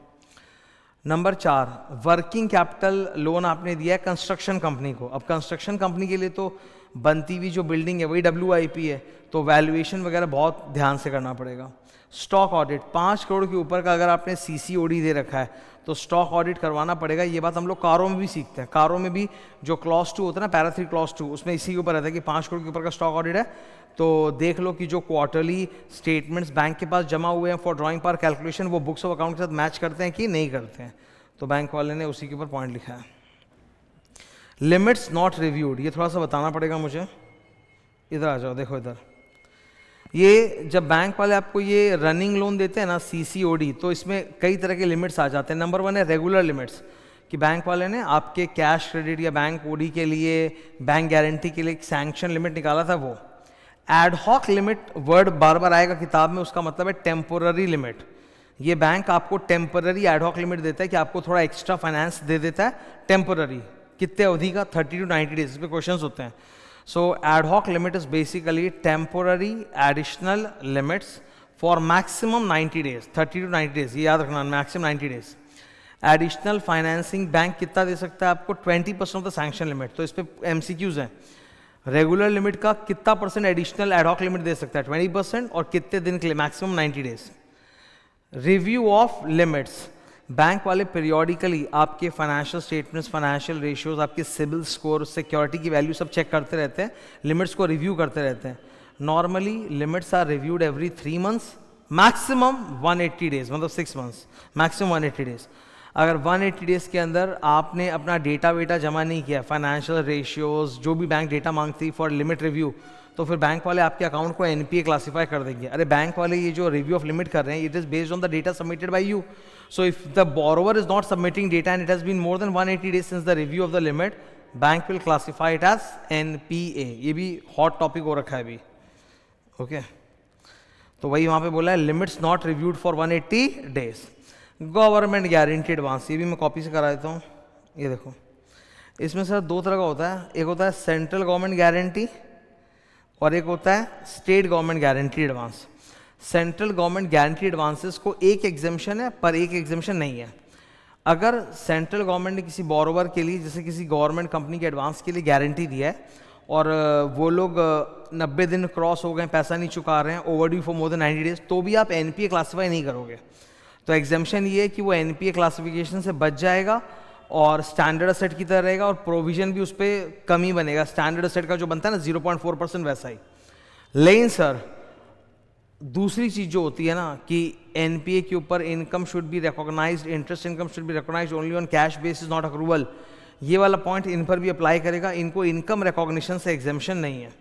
Number 4, working capital loan आपने दिया है construction company को। अब construction company के लिए तो बनती हुई जो बिल्डिंग है वही WIP है, तो वैल्यूएशन वगैरह बहुत ध्यान से करना पड़ेगा। स्टॉक ऑडिट 5 करोड़ के ऊपर का अगर आपने CCOD दे रखा है तो स्टॉक ऑडिट करवाना पड़ेगा। ये बात हम लोग कारों में भी सीखते हैं, कारों में भी जो क्लॉज 2 होता है ना, पैरा 3 क्लॉज 2, उसमें इसी के ऊपर रहता है कि 5 करोड़ के ऊपर का स्टॉक ऑडिट है, तो देख लो कि जो क्वार्टरली स्टेटमेंट्स बैंक के पास जमा हुए हैं फॉर ड्राइंग पावर कैलकुलेशन, वो बुक्स ऑफ अकाउंट के साथ मैच करते हैं कि नहीं करते हैं, तो बैंक वाले ने उसी के ऊपर पॉइंट लिखा है। लिमिट्स नॉट रिव्यूड, ये थोड़ा सा बताना पड़ेगा मुझे, इधर आ जाओ, देखो इधर। ये जब बैंक वाले आपको ये रनिंग लोन देते हैं ना CCOD, तो इसमें कई तरह के लिमिट्स आ जाते हैं। नंबर 1 है रेगुलर लिमिट्स, कि बैंक वाले ने आपके कैश क्रेडिट या बैंक OD के लिए, बैंक गारंटी के लिए एक सैंक्शन लिमिट निकाला था वो। एडहॉक लिमिट वर्ड बार बार आएगा किताब में, उसका मतलब है टेम्पोररी लिमिट। ये बैंक आपको टेम्पररी एडहॉक लिमिट देता है कि आपको थोड़ा एक्स्ट्रा फाइनेंस दे देता है टेम्पररी, कितने अवधि का, 30 to 90 डेज, इस पे क्वेश्चंस होते हैं। So ad hoc limit is basically temporary additional limits for maximum 90 days, 30 to 90 days, ये याद रखना, maximum 90 days. Additional financing bank कितना दे सकता है आपको, 20% ऑफ द सैंक्शन लिमिट, तो इस पे MCQs हैं। रेगुलर लिमिट का कितना परसेंट एडिशनल एडहॉक लिमिट दे सकता है, 20%, और कितने दिन के लिए, maximum 90 days. Review of limits, bank वाले पीरियोडिकली आपके फाइनेंशियल स्टेटमेंट्स, फाइनेंशियल रेशियोज, आपके सिबिल स्कोर, सिक्योरिटी की वैल्यू सब चेक करते रहते हैं, लिमिट्स को रिव्यू करते रहते हैं। Normally limits are reviewed every 3 months, maximum 180 days, मतलब 6 months, मैक्सिमम 180 डेज। अगर 180 डेज के अंदर आपने अपना डेटा वेटा जमा नहीं किया, फाइनेंशियल रेशियोज, जो भी बैंक डेटा मांगती फॉर लिमिट रिव्यू, तो फिर बैंक वाले आपके अकाउंट को NPA क्लासीफाई कर देंगे। अरे बैंक वाले ये जो रिव्यू ऑफ लिमिट कर रहे हैं, it is based on the data submitted by you, so if the borrower is not submitting data and it has been more than 180 days since the review of the limit, bank will classify it as NPA। ये भी hot topic हो रखा है अभी, okay. तो वही वहां पे बोला है limits not reviewed for 180 days. Government guarantee advance, ये भी मैं कॉपी से करा देता हूँ, ये देखो। इसमें सर 2 तरह का होता है, एक होता है सेंट्रल गवर्नमेंट गारंटी और एक होता है state government guarantee advance. Central government guarantee advances को एक एग्जेम्पशन है, पर एक एग्जेम्पशन नहीं है। अगर सेंट्रल गवर्नमेंट ने किसी बोरोवर के लिए, जैसे किसी गवर्नमेंट कंपनी के एडवांस के लिए गारंटी दिया है और वो लोग 90 दिन क्रॉस हो गए, पैसा नहीं चुका रहे हैं, over due for more then 90 days, तो भी आप NPA क्लासीफाई नहीं करोगे। तो एग्जेम्पशन ये है कि वो NPA क्लासिफिकेशन से बच जाएगा और स्टैंडर्ड असेट की तरह रहेगा और प्रोविजन भी उस पर कमी बनेगा, स्टैंडर्ड असेट का जो बनता है ना 0.4% वैसा ही। लेकिन सर दूसरी चीज जो होती है ना कि NPA के ऊपर income should be recognised, interest income should be recognised only on cash basis not accrual, ये वाला पॉइंट इन पर भी अप्लाई करेगा। इनको इनकम रिकॉग्निशन से एग्जेम्पशन नहीं है,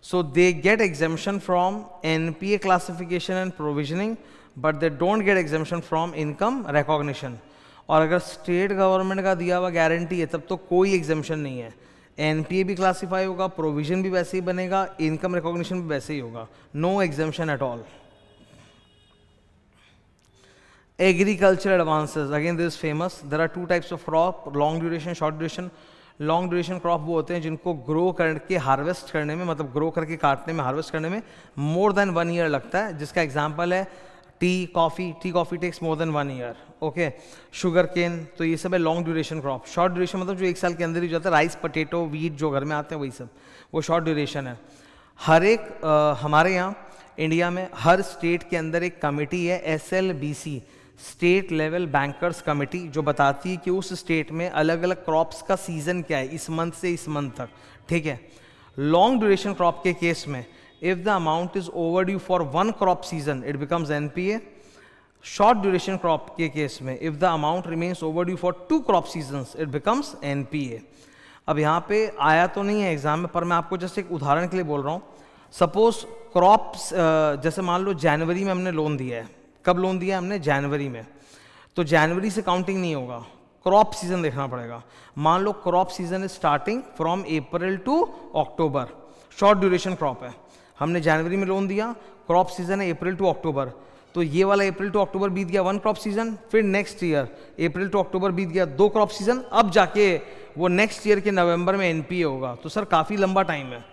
so they get exemption from NPA classification and provisioning, but they don't get exemption from income recognition. और अगर स्टेट गवर्नमेंट का दिया हुआ गारंटी है तब तो कोई एग्जेम्पशन नहीं है, NPA भी क्लासीफाई होगा, प्रोविजन भी वैसे ही बनेगा, इनकम रिकॉग्निशन भी वैसे ही होगा, no exemption at all. Agriculture advances, again this famous, there are 2 types of crop, long duration, short duration. Long duration crop वो होते हैं जिनको ग्रो करके हार्वेस्ट करने में, मतलब ग्रो करके काटने में, हार्वेस्ट करने में मोर देन 1 ईयर लगता है, जिसका एग्जांपल है tea coffee takes more than 1 year. Okay, sugarcane, तो ये सब है long duration crop. Short duration मतलब जो 1 साल के अंदर ही जाता है, राइस, पोटैटो, वीट जो घर में आते हैं वही सब, वो शॉर्ट ड्यूरेशन है। हर एक हमारे यहाँ इंडिया में हर स्टेट के अंदर एक कमेटी है SLBC, state level bankers committee, जो बताती है कि उस स्टेट में अलग अलग क्रॉप्स का सीजन क्या है इस मंथ से इस मंथ तक। ठीक है, लॉन्ग ड्यूरेशन क्रॉप के केस में if the amount is over due for 1 crop season it becomes NPA। Short duration crop के केस में if the amount remains over due for 2 crop seasons it becomes NPA। अब यहाँ पे आया तो नहीं है एग्जाम में, पर मैं आपको जस्ट एक उदाहरण के लिए बोल रहा हूँ। सपोज क्रॉप्स, जैसे मान लो जनवरी में हमने लोन दिया है। कब लोन दिया है हमने? जनवरी में। तो जनवरी से काउंटिंग नहीं होगा, क्रॉप सीजन देखना पड़ेगा। मान लो crop season is starting from April to October, short duration crop है, हमने जनवरी में लोन दिया, क्रॉप सीजन है अप्रैल टू अक्टूबर, तो ये वाला अप्रैल टू अक्टूबर बीत गया 1 क्रॉप सीजन, फिर नेक्स्ट ईयर अप्रैल टू अक्टूबर बीत गया 2 क्रॉप सीजन, अब जाके वो नेक्स्ट ईयर के नवंबर में NPA होगा। तो सर काफ़ी लंबा टाइम है,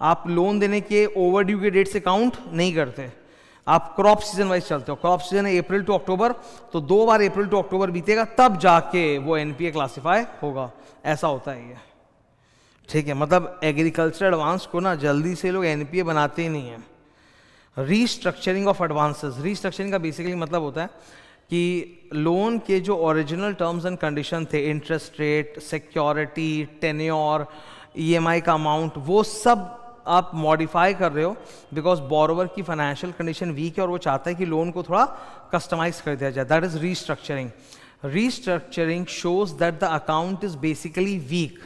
आप लोन देने के ओवर ड्यू के डेट से काउंट नहीं करते, आप क्रॉप सीजन वाइज चलते हो। क्रॉप सीजन है अप्रैल टू अक्टूबर, तो 2 बार अप्रैल टू अक्टूबर बीतेगा तब जाके वो NPA क्लासीफाई होगा, ऐसा होता है ये। ठीक है, मतलब एग्रीकल्चर एडवांस को ना जल्दी से लोग NPA बनाते ही नहीं है। रीस्ट्रक्चरिंग ऑफ एडवांसेस, रीस्ट्रक्चरिंग का बेसिकली मतलब होता है कि लोन के जो ओरिजिनल टर्म्स एंड कंडीशन थे, interest rate, security, tenure, EMI का अमाउंट, वो सब आप मॉडिफाई कर रहे हो बिकॉज बोरोवर की फाइनेंशियल कंडीशन वीक है और वो चाहता है कि लोन को थोड़ा कस्टमाइज कर दिया जाए, that is restructuring. Restructuring shows that the account is basically weak,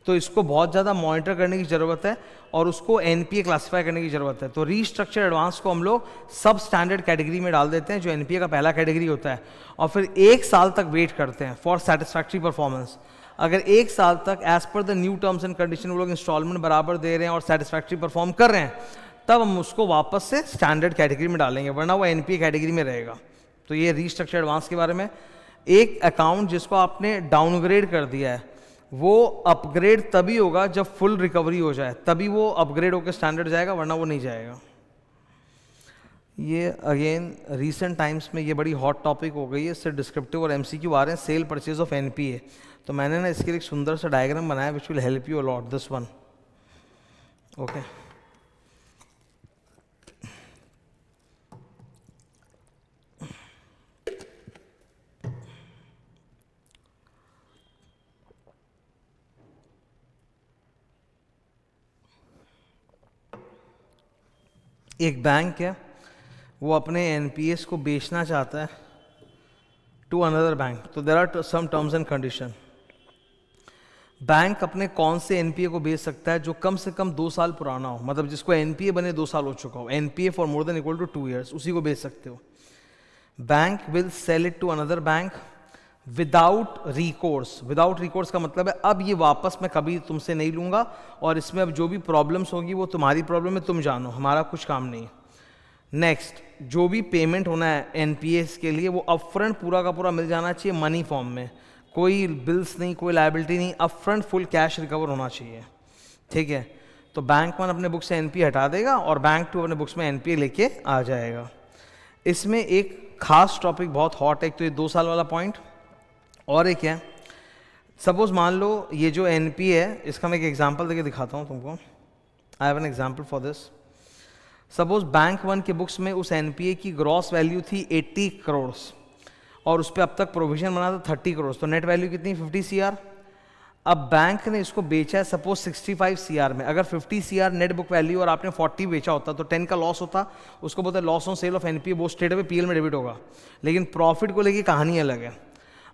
तो इसको बहुत ज़्यादा मॉनिटर करने की ज़रूरत है और उसको NPA क्लासीफाई करने की ज़रूरत है। तो रीस्ट्रक्चर एडवांस को हम लोग सब स्टैंडर्ड कैटेगरी में डाल देते हैं, जो NPA का पहला कैटेगरी होता है, और फिर 1 साल तक वेट करते हैं फॉर सेटिस्फैक्ट्री परफॉर्मेंस। अगर 1 साल तक एज पर the new terms and condition वो लोग इंस्टॉलमेंट बराबर दे रहे हैं और सेटिस्फैक्ट्री परफॉर्म कर रहे हैं, तब हम उसको वापस से स्टैंडर्ड कैटेगरी में डालेंगे, वरना वो NPA कैटेगरी में रहेगा। तो ये रीस्ट्रक्चर एडवांस के बारे में। एक अकाउंट जिसको आपने डाउनग्रेड कर दिया है वो अपग्रेड तभी होगा जब फुल रिकवरी हो जाए, तभी वो अपग्रेड होकर स्टैंडर्ड जाएगा, वरना वो नहीं जाएगा। ये अगेन रीसेंट टाइम्स में ये बड़ी हॉट टॉपिक हो गई है, इससे डिस्क्रिप्टिव और MCQ आ रहे हैं, सेल परचेज ऑफ NPA। तो मैंने ना इसके लिए एक सुंदर सा डायग्राम बनाया which will help you a lot, this one. Okay, एक बैंक है, वो अपने NPAs को बेचना चाहता है टू अनदर बैंक, तो there are some terms and condition. Bank अपने कौन से NPA को बेच सकता है? जो कम से कम 2 साल पुराना हो, मतलब जिसको NPA बने 2 साल हो चुका हो, NPA for more than equal to 2 years, उसी को बेच सकते हो। Bank will sell it to another bank without recourse. Without recourse का मतलब है अब ये वापस मैं कभी तुमसे नहीं लूँगा और इसमें अब जो भी प्रॉब्लम्स होगी वो तुम्हारी प्रॉब्लम है, तुम जानो, हमारा कुछ काम नहीं है। नेक्स्ट, जो भी पेमेंट होना है NPAs के लिए वो अपफ्रंट पूरा का पूरा मिल जाना चाहिए मनी फॉर्म में, कोई बिल्स नहीं, कोई लायबिलिटी नहीं, अपफ्रंट फुल कैश रिकवर होना चाहिए। ठीक है, तो बैंक 1 अपने बुक से NPA हटा देगा और बैंक 2 अपने बुक्स में NPA लेके आ जाएगा। इसमें एक खास टॉपिक बहुत हॉट है, एक तो ये 2 साल वाला पॉइंट, और एक है सपोज मान लो ये जो NPA है, इसका मैं एक एग्जांपल देके दिखाता हूँ तुमको। I have an example for this. Suppose bank 1 के बुक्स में उस NPA की ग्रॉस वैल्यू थी 80 करोड़ और उस पर अब तक प्रोविजन बना था 30 करोड़, तो नेट वैल्यू कितनी? 50 CR। अब बैंक ने इसको बेचा है सपोज 65 CR में। अगर 50 CR नेट बुक वैल्यू और आपने 40 बेचा होता तो 10 का लॉस होता, उसको बोलते हैं loss on sale of NPA, वो स्ट्रेट अवे PL में डेबिट होगा। लेकिन प्रॉफिट को लेके कहानी अलग है।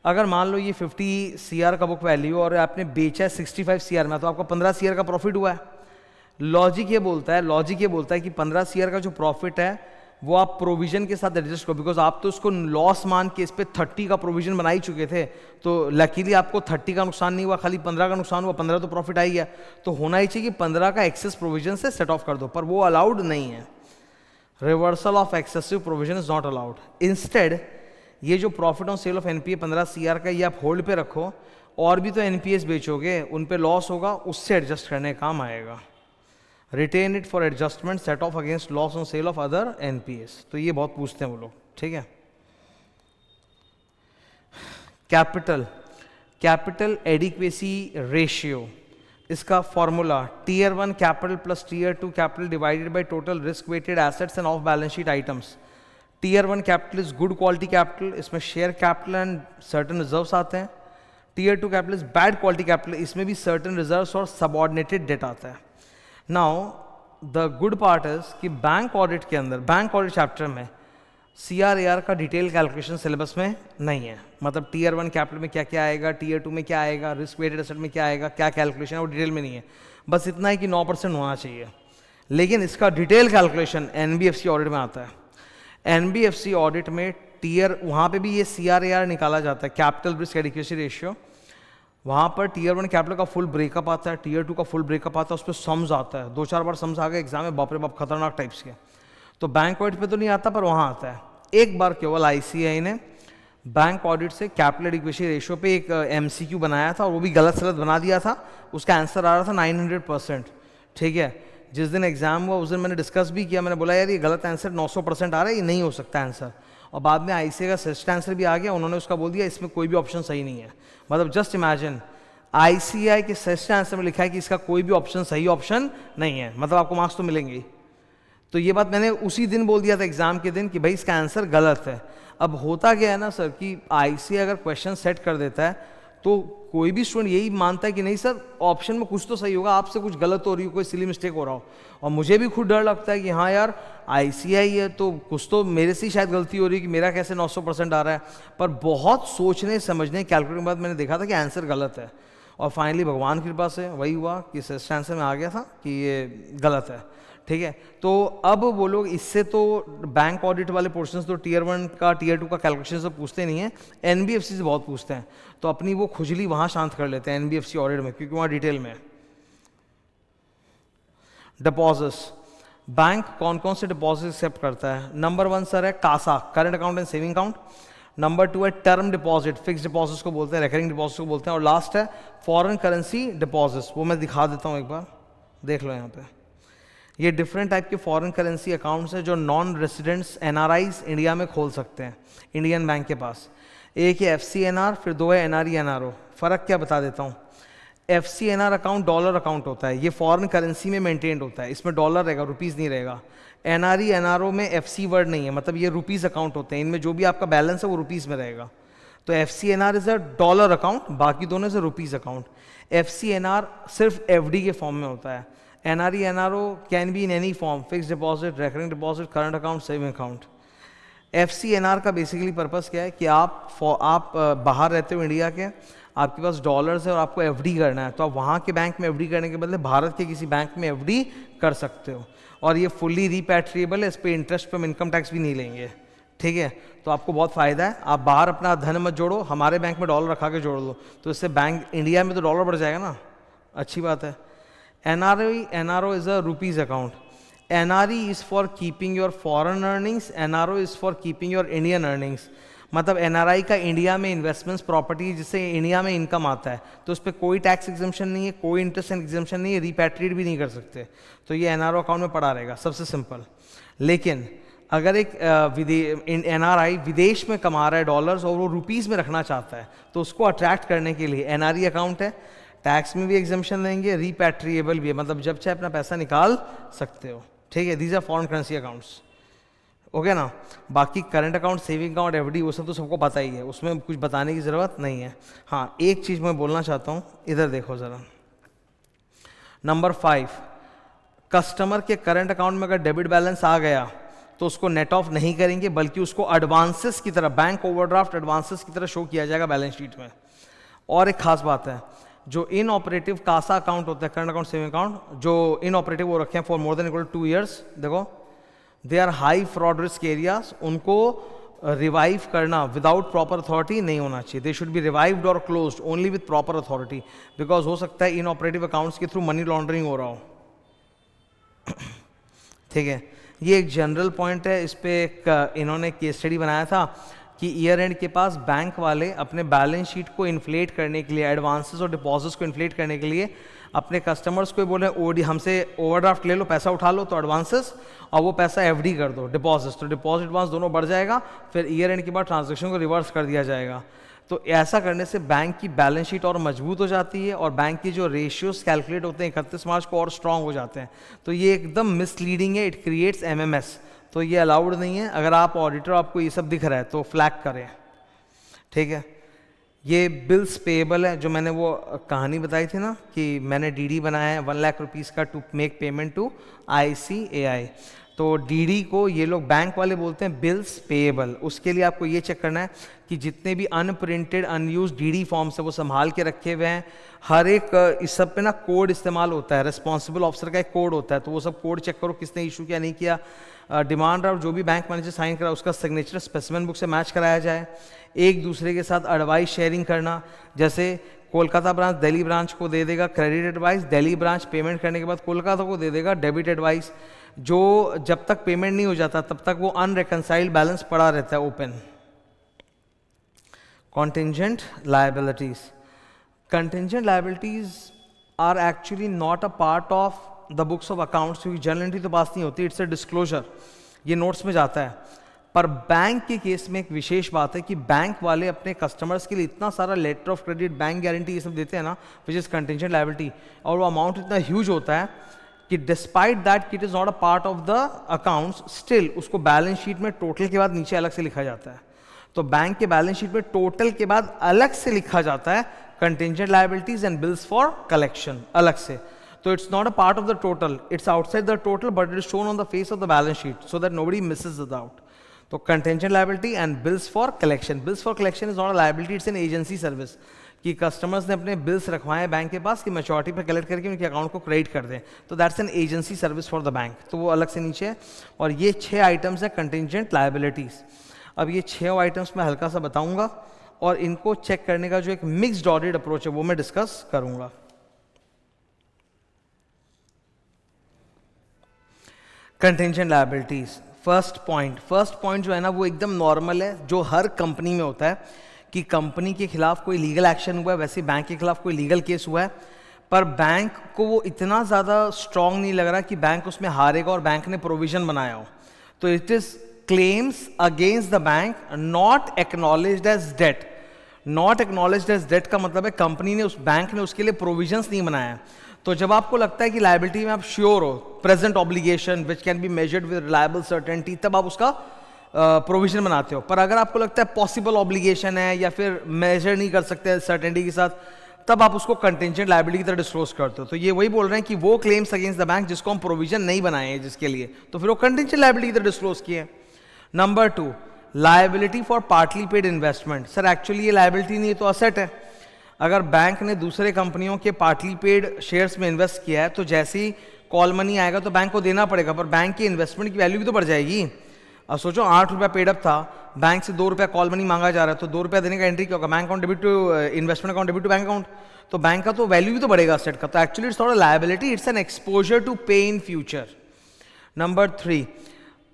अगर मान लो ये 50 CR का बुक वैल्यू और आपने बेचा है 65 CR में, तो आपका 15 CR का प्रॉफिट हुआ है। लॉजिक ये बोलता है कि 15 CR का जो प्रॉफिट है वो आप प्रोविजन के साथ एडजस्ट करो, बिकॉज आप तो उसको लॉस मान के इस पे 30 का प्रोविजन बना ही चुके थे, तो लकीली आपको 30 का नुकसान नहीं हुआ, खाली 15 का नुकसान हुआ, 15 तो प्रॉफिट आई गया। तो होना ही चाहिए कि 15 का एक्सेस प्रोविजन से सेट ऑफ कर दो, पर वो अलाउड नहीं है। Reversal of excessive provision is not allowed. Instead ये जो profit on sale of NPA 15 CR का, ये आप होल्ड पे रखो और भी तो एनपीएस बेचोगे, उन पे लॉस होगा, उससे एडजस्ट करने का काम आएगा। Retain it for adjustment set off against loss on sale of other NPAs. तो ये बहुत पूछते हैं वो लोग, ठीक है। कैपिटल एडिक्वेसी रेशियो, इसका formula tier 1 capital plus tier 2 capital divided by total risk weighted assets and off balance sheet items. Tier 1 capital is good quality capital, इसमें share capital and certain reserves आते हैं। Tier 2 capital is bad quality capital, इसमें भी certain reserves और subordinated date आता है। Now the good part is कि bank audit के अंदर, बैंक ऑडिट चैप्टर में CRAR का डिटेल कैलकुलेशन सिलेबस में नहीं है। मतलब टीयर 1 कैपिटल में क्या क्या आएगा, टीयर 2 में क्या आएगा, रिस्क वेटेड एसेट में क्या आएगा, क्या कैलकुलेशन है, वो डिटेल में नहीं है। बस इतना है कि 9% होना चाहिए। लेकिन इसका डिटेल कैलकुलेशन NBFC ऑडिट में आता है। NBFC ऑडिट में टीयर, वहाँ पे भी ये CRAR निकाला जाता है, कैपिटल रिस्क एडिक्वेसी रेशियो। वहाँ पर टीयर 1 कैपिटल का फुल ब्रेकअप आता है, टीयर 2 का फुल ब्रेकअप आता है, उस पर सम्स आता है। 2-4 बार सम्स आ गए एग्जाम में, बाप रे बाप खतरनाक टाइप्स के। तो बैंक ऑडिट पे तो नहीं आता, पर वहाँ आता है। एक बार केवल ICAI ने बैंक ऑडिट से कैपिटल एडिक्वेसी रेशियो पे एक MCQ बनाया था, और वो भी गलत सलत बना दिया था। उसका आंसर आ रहा था 900%, ठीक है। जिस दिन एग्जाम हुआ उस दिन मैंने डिस्कस भी किया, मैंने बोला यार ये गलत आंसर 900% आ रहा है, ये नहीं हो सकता आंसर। और बाद में ICAI का सजेस्ट आंसर भी आ गया, उन्होंने उसका बोल दिया इसमें कोई भी ऑप्शन सही नहीं है। मतलब जस्ट इमेजिन, ICAI के सजेस्ट आंसर में लिखा है कि इसका कोई भी ऑप्शन सही ऑप्शन नहीं है, मतलब आपको मार्क्स तो मिलेंगे ही। तो ये बात मैंने उसी दिन बोल दिया था एग्जाम के दिन कि भाई इसका आंसर गलत है। अब होता क्या है ना सर कि ICAI अगर क्वेश्चन सेट कर देता है तो कोई भी स्टूडेंट यही मानता है कि नहीं सर ऑप्शन में कुछ तो सही होगा, आपसे कुछ गलत हो रही हो, कोई सिली मिस्टेक हो रहा हो। और मुझे भी खुद डर लगता है कि हाँ यार ICAI है तो कुछ तो मेरे से ही शायद गलती हो रही है कि मेरा कैसे 900% आ रहा है। पर बहुत सोचने समझने कैलकुलेट के बाद मैंने देखा था कि आंसर गलत है, और फाइनली भगवान की कृपा से वही हुआ कि सजेस्ट आंसर में आ गया था कि ये गलत है, ठीक है। तो अब वो लोग इससे तो बैंक ऑडिट वाले पोर्शंस तो टीयर 1 का टीयर 2 का कैलकुलेशन से पूछते नहीं है, NBFC से बहुत पूछते हैं। तो अपनी वो खुजली वहाँ शांत कर लेते हैं NBFC ऑडिट में, क्योंकि वहाँ डिटेल में है। डिपॉजिट्स, बैंक कौन कौन से डिपॉजिट एक्सेप्ट करता है? नंबर 1 सर है CASA, current account and saving account. Number 2 है टर्म डिपॉजिट, फिक्स डिपॉजिट्स को बोलते हैं, रिकरिंग डिपॉजिट्स को बोलते हैं। और लास्ट है फॉरेन करेंसी डिपॉजिट्स, वो मैं दिखा देता हूँ एक बार, देख लो यहाँ पे। ये डिफरेंट टाइप के फॉरेन करेंसी अकाउंट्स हैं जो नॉन रेसिडेंट्स NRIs इंडिया में खोल सकते हैं इंडियन बैंक के पास। एक है FCNR, फिर 2 है NRE NRO। फ़र्क क्या बता देता हूँ। FCNR अकाउंट डॉलर अकाउंट होता है, ये फॉरेन करेंसी में मेंटेन्ड होता है, इसमें डॉलर रहेगा, रुपीज़ नहीं रहेगा। NRE NRO में FC वर्ड नहीं है, मतलब ये रुपीज़ अकाउंट होते हैं, इनमें जो भी आपका बैलेंस है वो रुपीज़ में रहेगा। तो FCNR is a dollar account, बाकी दोनों से रुपीज़ अकाउंट। FCNR सिर्फ FD के फॉर्म में होता है। NRE NRO can be in any form, fix deposit, recurring deposit, current account, saving account. FCNR का बेसिकली पर्पस क्या है कि आप बाहर रहते हो इंडिया के, आपके पास डॉलर्स है और आपको FD करना है, तो आप वहाँ के बैंक में FD करने के बदले भारत के किसी बैंक में FD कर सकते हो। और ये फुल्ली रीपैट्रिएबल है, इस पर इंटरेस्ट पर इनकम टैक्स भी नहीं लेंगे, ठीक है। तो आपको बहुत फ़ायदा है। आप बाहर अपना धन मत जोड़ो, हमारे बैंक में डॉलर रखा के जोड़ लो, तो इससे बैंक इंडिया में तो डॉलर बढ़ जाएगा ना, अच्छी बात है। NRO is a rupees account. NRE is for keeping your foreign earnings, NRO is for keeping your Indian earnings. मतलब NRI का इंडिया में इन्वेस्टमेंट्स प्रॉपर्टी जिससे इंडिया में इनकम आता है, तो उस पर कोई टैक्स एग्जम्पशन नहीं है, कोई इंटरेस्ट एग्जम्पशन नहीं है, रिपैट्रिएट भी नहीं कर सकते, तो ये NRO अकाउंट में पड़ा रहेगा, सबसे सिंपल। लेकिन अगर एक NRI विदेश में कमा रहा है डॉलर्स और वो रुपीज़ में रखना चाहता है, तो उसको अट्रैक्ट करने के लिए NRE अकाउंट है, टैक्स में भी एग्जम्पशन लेंगे, रिपैट्रिएबल भी है, मतलब जब चाहे अपना पैसा निकाल सकते हो, ठीक है। These are foreign currency accounts, okay ना। बाकी current account, saving account, FD वो सब तो सबको पता ही है, उसमें कुछ बताने की ज़रूरत नहीं है। हाँ, एक चीज़ मैं बोलना चाहता हूँ, इधर देखो ज़रा। नंबर 5, कस्टमर के करंट अकाउंट में अगर डेबिट बैलेंस आ गया तो उसको नेट ऑफ नहीं करेंगे, बल्कि उसको एडवांसेस की तरह, बैंक ओवरड्राफ्ट एडवांसेस की तरह शो किया जाएगा बैलेंस शीट में। और एक खास बात है, जो इन ऑपरेटिव कासा अकाउंट होता है, करंट अकाउंट, सेविंग अकाउंट, जो इन ऑपरेटिव वो रखे हैं for more than equal 2 years, देखो they are high fraud risk areas, उनको रिवाइव करना विदाउट प्रॉपर अथॉरिटी नहीं होना चाहिए। दे शुड बी रिवाइव्ड और closed only with proper authority, because हो सकता है इन ऑपरेटिव अकाउंट्स के थ्रू मनी लॉन्ड्रिंग हो रहा हो, ठीक है। ये एक जनरल पॉइंट है, इस पर एक इन्होंने केस स्टडी बनाया था कि ईयर एंड के पास बैंक वाले अपने बैलेंस शीट को इन्फ्लेट करने के लिए, एडवांसेस और डिपॉजिट्स को इन्फ्लेट करने के लिए अपने कस्टमर्स को बोले ओडी हमसे ओवरड्राफ्ट ले लो, पैसा उठा लो, तो एडवांसेस और वो पैसा एफडी कर दो, डिपॉजिट्स, तो डिपॉजिट एडवांस दोनों बढ़ जाएगा, फिर ईयर एंड के बाद ट्रांजेक्शन को रिवर्स कर दिया जाएगा। तो ऐसा करने से बैंक की बैलेंस शीट और मजबूत हो जाती है और बैंक की जो रेशियोज कैलकुलेट होते हैं 31 मार्च को और स्ट्रांग हो जाते हैं। तो ये एकदम मिसलीडिंग है, इट क्रिएट्स एमएमएस, तो ये अलाउड नहीं है। अगर आप ऑडिटर आपको ये सब दिख रहा है तो फ्लैग करें, ठीक है। ये बिल्स पेएबल है, जो मैंने वो कहानी बताई थी ना कि मैंने डीडी बनाया है 1 लाख रुपीज़ का to make payment to ICAI, तो डीडी को ये लोग बैंक वाले बोलते हैं बिल्स पेएबल। उसके लिए आपको ये चेक करना है कि जितने भी अनप्रिंटेड अनयूज डीडी फॉर्म्स है वो संभाल के रखे हुए हैं। हर एक इस सब पे ना कोड इस्तेमाल होता है, रिस्पॉन्सिबल ऑफिसर का एक कोड होता है, तो वो सब कोड चेक करो किसने इशू किया नहीं किया। डिमांड ड्राफ्ट जो भी बैंक मैनेजर साइन करा उसका सिग्नेचर स्पेसिमेन बुक से मैच कराया जाए। एक दूसरे के साथ एडवाइस शेयरिंग करना, जैसे कोलकाता ब्रांच दिल्ली ब्रांच को दे देगा credit advice, Delhi branch payment करने के बाद कोलकाता को दे देगा डेबिट एडवाइस। जो जब तक पेमेंट नहीं हो जाता तब तक वो अनरिकंसाइल्ड बैलेंस पड़ा रहता है open. Contingent liabilities, contingent liabilities are actually not a part of the books of accounts, क्योंकि जर्नल एंट्री तो पास नहीं होती, इट्स अ डिस्क्लोजर, ये नोट्स में जाता है। पर बैंक के केस में एक विशेष बात है कि बैंक वाले अपने कस्टमर्स के लिए इतना सारा letter of credit, bank guarantee ये सब देते हैं ना, विच इज कंटिंजेंट लायबिलिटी, और वो अमाउंट इतना ह्यूज होता है कि despite that it is not a part of the accounts, still उसको बैलेंस शीट में टोटल के बाद नीचे अलग से लिखा जाता है। तो बैंक के बैलेंस शीट में टोटल के बाद अलग से लिखा जाता है contingent liabilities and bills for collection अलग से। तो it's not a part of the total, it's outside the total, but it is shown on the face of the balance sheet so that nobody misses it out. तो contingent liability and bills for collection, bills for collection is not a liability, it's an agency service, कि customers ने अपने bills रखवाए हैं bank के पास कि maturity पे collect करके उनके अकाउंट को क्रेडिट कर दें, तो that's N agency service for the bank, तो वो अलग से नीचे है। और ये 6 आइटम्स हैं कंटिंजेंट लायबिलिटीज। अब ये 6 आइटम्स मैं हल्का सा बताऊंगा और इनको चेक करने का जो एक मिक्स्ड ऑडिट अप्रोच है वो मैं डिस्कस करूंगा। कंटिंजेंट लायबिलिटीज, फर्स्ट पॉइंट जो है ना वो एकदम नॉर्मल है, जो हर कंपनी में होता है कि कंपनी के खिलाफ कोई लीगल एक्शन हुआ है, वैसे बैंक के खिलाफ कोई लीगल केस हुआ है, पर बैंक को वो इतना ज़्यादा स्ट्रांग नहीं लग रहा कि बैंक उसमें हारेगा और बैंक ने प्रोविजन बनाया हो। तो it is claims against the bank not acknowledged as date. Not acknowledged as date का मतलब है कंपनी ने, उस बैंक ने उसके लिए प्रोविजंस नहीं बनाया। तो जब आपको लगता है कि लायबिलिटी में आप श्योर हो, present obligation which can be measured with reliable certainty, तब आप उसका प्रोविजन बनाते हो। पर अगर आपको लगता है पॉसिबल ऑब्लिगेशन है या फिर मेजर नहीं कर सकते सर्टेनिटी के साथ, तब आप उसको कंटिंजेंट लायबिलिटी की तरह डिस्क्लोज करते हो। तो ये वही बोल रहे हैं कि वो क्लेम्स अगेंस्ट द बैंक जिसको हम प्रोविजन नहीं बनाए हैं जिसके लिए, तो फिर वो कंटिंजेंट लायबिलिटी की तरह डिस्क्लोज किए। Number 2, liability for partly paid investment. Sir actually ये लायबिलिटी नहीं है, तो असेट है। अगर बैंक ने दूसरे कंपनियों के पार्टली पेड शेयर्स में इन्वेस्ट किया है तो जैसे ही कॉल मनी आएगा तो बैंक को देना पड़ेगा, पर बैंक की इन्वेस्टमेंट की वैल्यू भी तो बढ़ जाएगी। अब सोचो 8 रुपया पेड अप था, बैंक से 2 रुपया कॉल मनी मांगा जा रहा है, तो 2 रुपया देने का एंट्री क्या होगा, bank account debit to investment account debit to bank account, तो बैंक का तो वैल्यू भी तो बढ़ेगा असेट का। तो actually it's not a liability, it's an exposure to pay in future. Number 3,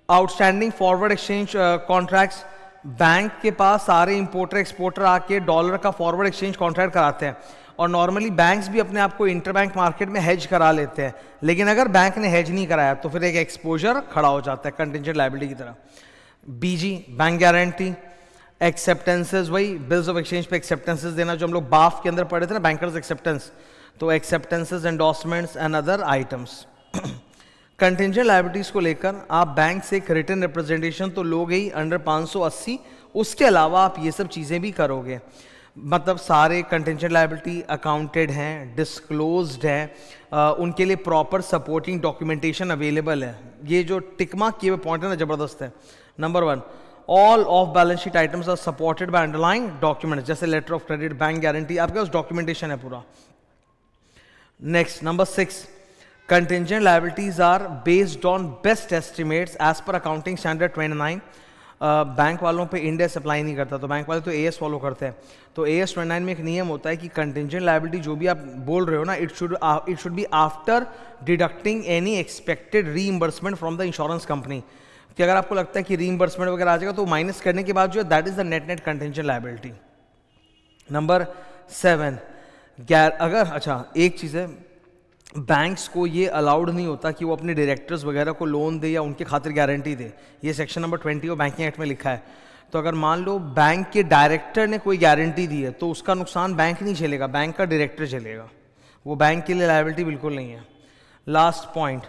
outstanding forward exchange contracts. Bank के पास सारे इंपोर्टर एक्सपोर्टर आके डॉलर का फॉरवर्ड एक्सचेंज कॉन्ट्रैक्ट कराते हैं, और नॉर्मली बैंक्स भी अपने आप को इंटरबैंक मार्केट में हेज करा लेते हैं, लेकिन अगर बैंक ने हेज नहीं कराया तो फिर एक एक्सपोजर खड़ा हो जाता है कंटिंजेंट लायबिलिटी की तरह। बीजी, बैंक गारंटी, एक्सेप्टेंसेस, वही बिल्स ऑफ एक्सचेंज पे एक्सेप्टेंसेस देना जो हम लोग बाफ के अंदर पढ़े थे ना, बैंकर्स एक्सेप्टेंस, तो acceptances, endorsements and other items. Contingent liabilities को लेकर आप बैंक से एक रिटन रिप्रेजेंटेशन तो लोगे ही अंडर 580, उसके अलावा आप ये सब चीज़ें भी करोगे, मतलब सारे कंटिंजेंट लायबिलिटी अकाउंटेड हैं, डिस्क्लोज्ड हैं, उनके लिए प्रॉपर सपोर्टिंग डॉक्यूमेंटेशन अवेलेबल है। ये जो टिकमा किए हुए पॉइंट है ना, ज़बरदस्त है। Number 1, all off balance sheet items are supported by underlying documents, जैसे letter of credit, bank guarantee, आपके पास डॉक्यूमेंटेशन है पूरा। Next, number 6, contingent liabilities are based on best estimates as per accounting standard 29। Bank वालों पे end S apply नहीं करता, तो बैंक वाले तो एएस फॉलो करते हैं। तो एएस 29 में एक नियम होता है कि कंटिंजेंट लायबिलिटी जो भी आप बोल रहे हो ना, it should be after deducting any expected reimbursement from the insurance company. कि अगर आपको लगता है कि रीइंबर्समेंट वगैरह आ जाएगा तो माइनस करने के बाद जो है that is the net net contingent liability. Number 7, अगर अच्छा एक चीज़ है, बैंक्स को ये अलाउड नहीं होता कि वो अपने डायरेक्टर्स वगैरह को लोन दे या उनके खातिर गारंटी दे। ये सेक्शन नंबर 20 और बैंकिंग एक्ट में लिखा है। तो अगर मान लो बैंक के डायरेक्टर ने कोई गारंटी दी है तो उसका नुकसान बैंक नहीं झेलेगा, बैंक का डायरेक्टर झेलेगा, वो बैंक के लिए लायबिलिटी बिल्कुल नहीं है। लास्ट पॉइंट,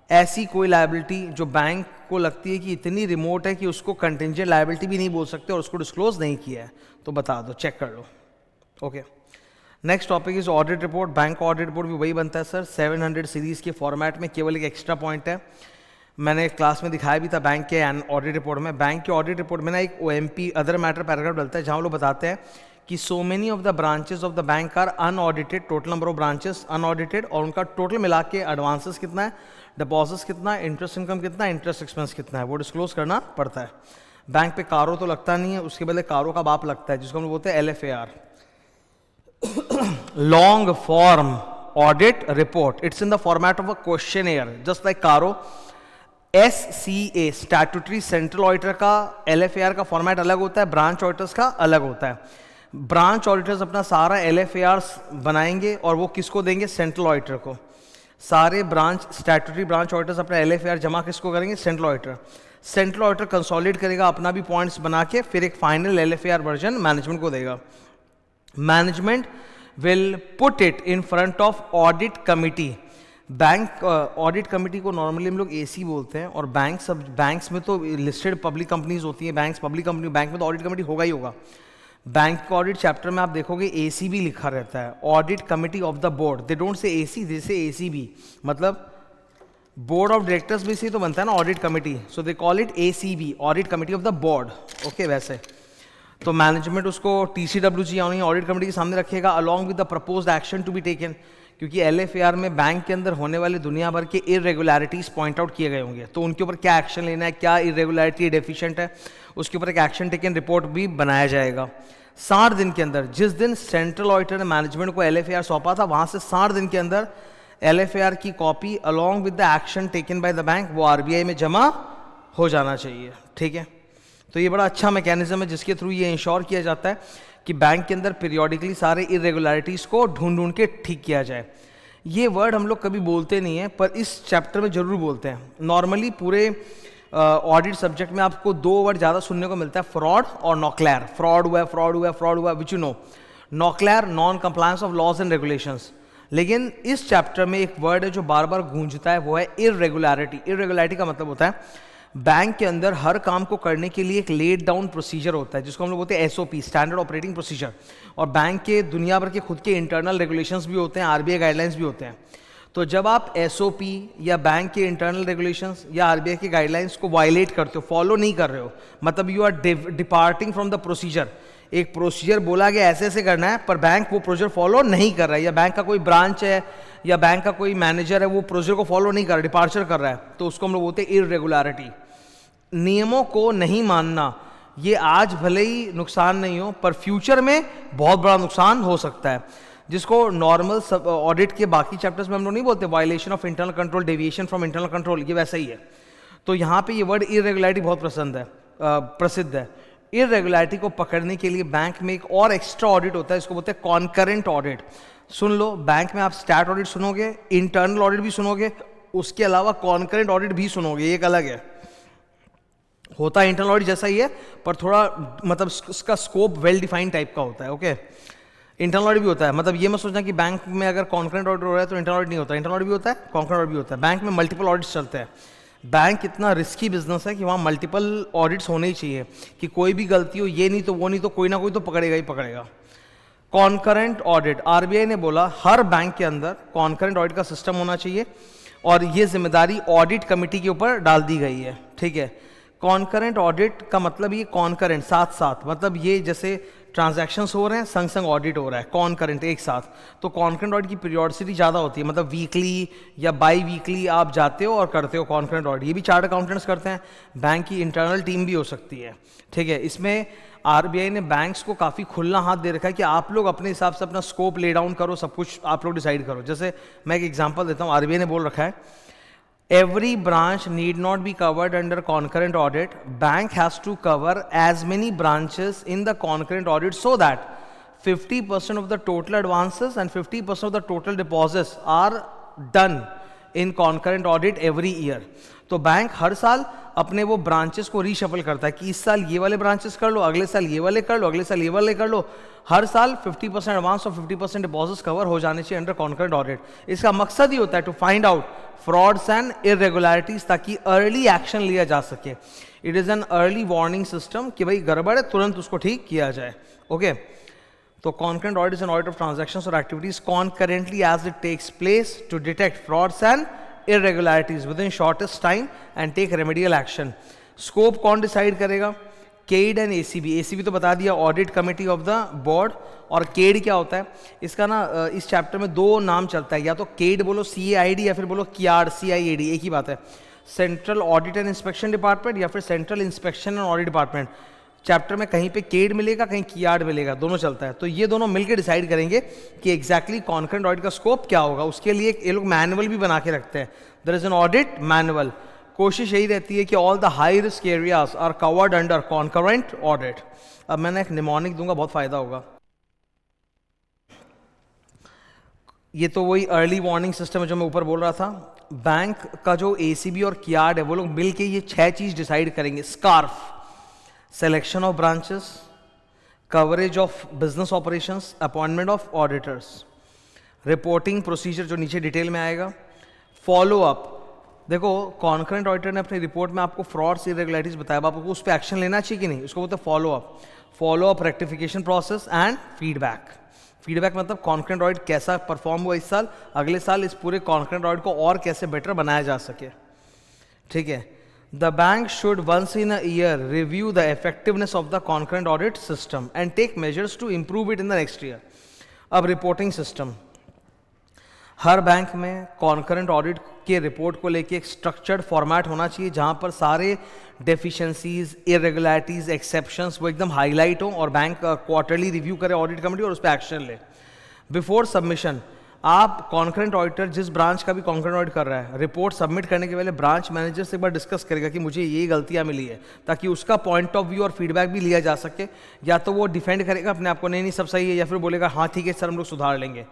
ऐसी कोई लायबिलिटी जो बैंक को लगती है कि इतनी रिमोट है कि उसको कंटिंजेंट लायबिलिटी भी नहीं बोल सकते और उसको डिस्क्लोज नहीं किया है तो बता दो, चेक कर लो। Okay, next topic is audit report. Bank audit report भी वही बनता है सर 700 सीरीज के फॉर्मेट में। केवल एक एक्स्ट्रा पॉइंट है, मैंने क्लास में दिखाया भी था बैंक के ऑडिट रिपोर्ट में। बैंक के ऑडिट रिपोर्ट में ना एक OMP अदर मैटर पैराग्राफ डलता है जहाँ वो लोग बताते हैं कि so many of the branches of the bank are unaudited, total number of branches unaudited, और उनका टोटल मिला के एडवांसेस कितना है, डिपॉजिट्स कितना है, इंटरेस्ट इनकम कितना है, इंटरेस्ट एक्सपेंस कितना है, वो डिस्क्लोज करना पड़ता है। बैंक पे कारो तो लगता नहीं है, उसके बदले कारो का बाप लगता है जिसको हम लोग बोलते हैं LFAR, long form audit report. It's in the format of a questionnaire just like कारो। SCA स्टैट्यूटरी सेंट्रल ऑडिटर का LFAR का फॉर्मेट अलग होता है, ब्रांच ऑडिटर्स का अलग होता है। ब्रांच ऑडिटर्स अपना सारा LFARs बनाएंगे और वो किसको देंगे, सेंट्रल ऑडिटर को। सारे ब्रांच स्टैट्यूटरी ब्रांच ऑडिटर्स अपना LFAR जमा किसको करेंगे, central auditor. Central auditor consolidate करेगा अपना भी पॉइंट्स बना के, फिर एक फाइनल LFAR वर्जन मैनेजमेंट को देगा। Management will put it in front of audit committee. Bank audit committee को नॉर्मली हम लोग AC बोलते हैं, और बैंक्स में तो लिस्टेड पब्लिक कंपनीज होती हैं, बैंक्स पब्लिक कंपनी, बैंक में तो ऑडिट कमिटी होगा ही होगा। बैंक का ऑडिट चैप्टर में आप देखोगे AC भी लिखा रहता है, audit committee of the board. They don't say AC, दे से ACB, मतलब बोर्ड ऑफ डायरेक्टर्स भी से तो बनता है ना audit committee, so they call it ACB, audit committee of the board. Okay, वैसे तो मैनेजमेंट उसको TCWG यानी ऑडिट कमेटी के सामने रखेगा along with the proposed action to be taken, क्योंकि LFAR में बैंक के अंदर होने वाले दुनिया भर के इरेगुलरिटीज पॉइंट आउट किए गए होंगे, तो उनके ऊपर क्या एक्शन लेना है, क्या इरेगुलरिटी डेफिशिएंट है, उसके ऊपर एक एक्शन टेकन रिपोर्ट भी बनाया जाएगा 60 दिन के अंदर। जिस दिन सेंट्रल ऑडिटर ने मैनेजमेंट को LFAR सौंपा था वहां से 60 दिन के अंदर LFAR की copy along with the action taken by the bank वो RBI में जमा हो जाना चाहिए। ठीक है, तो ये बड़ा अच्छा मैकेनिज्म है जिसके थ्रू ये इंश्योर किया जाता है कि बैंक के अंदर पीरियोडिकली सारे इरेगुलरिटीज़ को ढूंढ ढूंढ के ठीक किया जाए। ये वर्ड हम लोग कभी बोलते नहीं हैं पर इस चैप्टर में जरूर बोलते हैं। नॉर्मली पूरे ऑडिट सब्जेक्ट में आपको 2 वर्ड ज़्यादा सुनने को मिलता है, फ्रॉड और नॉक्लेयर। फ्रॉड हुआ, फ्रॉड हुआ, फ्रॉड हुआ, विच यू नो। NOCLAR non compliance of laws and regulations. लेकिन इस चैप्टर में एक वर्ड है जो बार बार गूंजता है, वो है इरेगुलरिटी। इरेगुलरिटी का मतलब होता है बैंक के अंदर हर काम को करने के लिए एक लेड डाउन प्रोसीजर होता है जिसको हम लोग बोलते हैं SOP, स्टैंडर्ड ऑपरेटिंग प्रोसीजर। और बैंक के दुनिया भर के खुद के इंटरनल रेगुलेशंस भी होते हैं, RBI गाइडलाइंस भी होते हैं। तो जब आप SOP या बैंक के इंटरनल रेगुलेशंस या RBI के गाइडलाइंस को वायलेट करते हो, फॉलो नहीं कर रहे हो, मतलब you are departing from the procedure. एक प्रोसीजर बोला गया ऐसे ऐसे करना है पर बैंक वो प्रोसीजर फॉलो नहीं कर रहा है, या बैंक का कोई ब्रांच है या बैंक का कोई मैनेजर है वो प्रोसीजर को फॉलो नहीं कर रहा, डिपार्चर कर रहा है, तो उसको हम लोग बोलते हैं इरेगुलरिटी। नियमों को नहीं मानना, ये आज भले ही नुकसान नहीं हो पर फ्यूचर में बहुत बड़ा नुकसान हो सकता है, जिसको नॉर्मल ऑडिट के बाकी चैप्टर्स में हम लोग नहीं बोलते violation of internal control, deviation from internal control, ये वैसा ही है। तो यहाँ पे ये वर्ड इरेगुलरिटी बहुत प्रसिद्ध है। इरेगुलरिटी को पकड़ने के लिए बैंक में एक और एक्स्ट्रा ऑडिट होता है, इसको बोलते हैं कॉन्करेंट ऑडिट। सुन लो, बैंक में आप स्टैट ऑडिट सुनोगे, इंटरनल ऑडिट भी सुनोगे, उसके अलावा कॉन्करेंट ऑडिट भी सुनोगे, एक अलग है। होता है इंटरनल ऑडिट जैसा ही है पर थोड़ा मतलब इसका स्कोप वेल डिफाइंड टाइप का होता है। ओके, इंटरनल ऑडिट भी होता है, मतलब ये मत सोचना कि बैंक में अगर कॉन्करेंट ऑडिट हो रहा है तो इंटरनल ऑडिट नहीं होता, इंटरनल ऑडिट भी होता है, कॉन्करेंट ऑडिट भी होता है। बैंक में मल्टीपल ऑडिट्स चलते हैं। बैंक इतना रिस्की बिजनेस है कि वहाँ मल्टीपल ऑडिट्स होने ही चाहिए कि कोई भी गलती हो, ये नहीं तो वो नहीं तो कोई ना कोई तो पकड़ेगा ही पकड़ेगा। कॉन्करेंट ऑडिट, RBI ने बोला हर बैंक के अंदर कॉन्करेंट ऑडिट का सिस्टम होना चाहिए और ये जिम्मेदारी ऑडिट कमेटी के ऊपर डाल दी गई है। ठीक है, कॉन्करेंट ऑडिट का मतलब ये कॉन्करेंट साथ साथ, मतलब ये जैसे ट्रांजैक्शंस हो रहे हैं संग संग ऑडिट हो रहा है, कॉन्करेंट एक साथ। तो कॉन्करेंट ऑडिट की पीरियोडिसिटी ज़्यादा होती है, मतलब वीकली या बाई वीकली आप जाते हो और करते हो कॉन्करेंट ऑडिट। ये भी चार्ट अकाउंटेंट्स करते हैं, बैंक की इंटरनल टीम भी हो सकती है। ठीक है, इसमें RBI ने बैंक्स को काफ़ी खुला हाथ दे रखा है कि आप लोग अपने हिसाब से अपना स्कोप ले डाउन करो, सब कुछ आप लोग डिसाइड करो। जैसे मैं एक एग्जांपल देता हूँ, RBI ने बोल रखा है Every branch need not be covered under concurrent audit. Bank has to cover as many branches in the concurrent audit so that 50% of the total advances and 50% of the total deposits are done in concurrent audit every year. तो bank हर साल अपने वो branches को reshuffle करता है कि इस साल ये वाले ब्रांचेस कर लो, अगले साल ये वाले कर लो, अगले साल ये वाले कर लो. हर साल 50% एडवांस और 50% डिपॉजिट्स कवर हो जाने चाहिए अंडर कॉन्करेंट ऑडिट. इसका मकसद ही होता है to find out frauds and irregularities ताकि अर्ली एक्शन लिया जा सके. It is an early warning system कि भाई गड़बड़ है, तुरंत उसको ठीक किया जाए. ओके तो concurrent audit is an audit of transactions or activities concurrently as it takes place to detect frauds and irregularities within shortest time and take remedial action. Scope कौन decide करेगा? CAID and ACB. ACB तो बता दिया, Audit Committee of the Board. और CAID क्या होता है? इसका ना इस चैप्टर में दो नाम चलता है, या तो CAID बोलो CAID या फिर बोलो CIAD CIAD, एक ही बात है. Central audit and inspection department या फिर central inspection and audit department. Chapter में कहीं पे CAID मिलेगा, कहीं CIAD मिलेगा, दोनों चलता है. तो ये दोनों मिलकर डिसाइड करेंगे कि एग्जैक्टली कॉन्करेंट ऑडिट का स्कोप क्या होगा. उसके लिए ये लोग मैनुअल भी बना के रखते हैं. There is an audit manual. कोशिश यही रहती है कि all the high risk areas are covered under concurrent audit. अब मैंने एक निमोनिक दूंगा, बहुत फायदा होगा. ये तो वही अर्ली वार्निंग सिस्टम है जो मैं ऊपर बोल रहा था. बैंक का जो ACB और CIAD है वो लोग मिलके ये 6 चीज डिसाइड करेंगे. Scarf, selection of branches, coverage of business operations, appointment of auditors, reporting procedure जो नीचे डिटेल में आएगा, follow up. देखो कॉन्करेंट ऑडिटर ने अपनी रिपोर्ट में आपको फ्रॉड्स इरेगुलरिटीज बताया, आपको उस पर एक्शन लेना चाहिए कि नहीं, उसको बोलते follow up. Follow up, rectification process and feedback. Feedback मतलब कॉन्करेंट ऑडिट कैसा परफॉर्म हुआ इस साल, अगले साल इस पूरे कॉन्करेंट ऑडिट को और कैसे बेटर बनाया जा सके. ठीक है. The bank should once in a year review the effectiveness of the concurrent audit system and take measures to improve it in the next year. अब रिपोर्टिंग सिस्टम. हर बैंक में कॉन्करेंट ऑडिट के report को लेके एक structured format होना चाहिए जहां पर सारे डेफिशिएंसीज, इरेगुलरिटीज, एक्सेप्शंस वो एकदम हाईलाइट हो और बैंक क्वार्टरली रिव्यू करे ऑडिट कमेटी और उस पर एक्शन ले. बिफोर सबमिशन आप कॉन्करेंट ऑडिटर जिस ब्रांच का भी कॉन्करेंट ऑडिट कर रहा है, रिपोर्ट सबमिट करने के पहले ब्रांच मैनेजर से एक बार डिस्कस करेगा कि मुझे ये गलतियां मिली है, ताकि उसका पॉइंट ऑफ व्यू और फीडबैक भी लिया जा सके. या तो वो डिफेंड करेगा अपने आप को, नहीं सब सही है, या फिर बोलेगा हाँ ठीक है सर हम लोग सुधार लेंगे.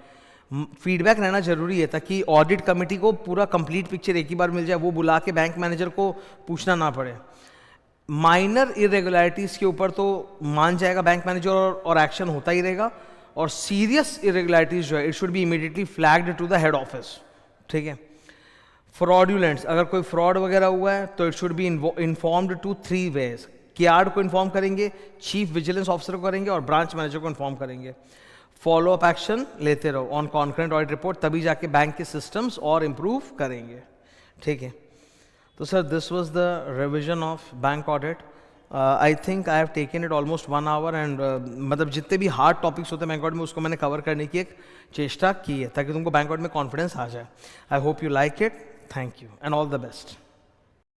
फीडबैक रहना जरूरी है ताकि ऑडिट कमेटी को पूरा कंप्लीट पिक्चर एक ही बार मिल जाए, वो बुला के बैंक मैनेजर को पूछना ना पड़े. माइनर इरेगुलरिटीज के ऊपर तो मान जाएगा बैंक मैनेजर और एक्शन होता ही रहेगा. और सीरियस इरेगुलरिटीज जो है it should be immediately flagged to the head office. ठीक है. फ्रॉडुलेंट्स, अगर कोई फ्रॉड वगैरह हुआ है तो it should be informed to 3 ways. CIAD को इन्फॉर्म करेंगे, चीफ विजिलेंस ऑफिसर को करेंगे और ब्रांच मैनेजर को इन्फॉर्म करेंगे. फॉलो अप एक्शन लेते रहो ऑन कॉन्करेंट ऑडिट रिपोर्ट, तभी जाके बैंक के सिस्टम्स और इम्प्रूव करेंगे. ठीक है. तो sir this was the revision of bank audit. I think I have taken it almost 1 hour and मतलब जितने भी हार्ड टॉपिक्स होते हैं बैंक ऑडिट में उसको मैंने कवर करने की एक चेष्टा की है ताकि तुमको बैंक ऑडिट में कॉन्फिडेंस आ जाए. I hope you like it. Thank you and all the best.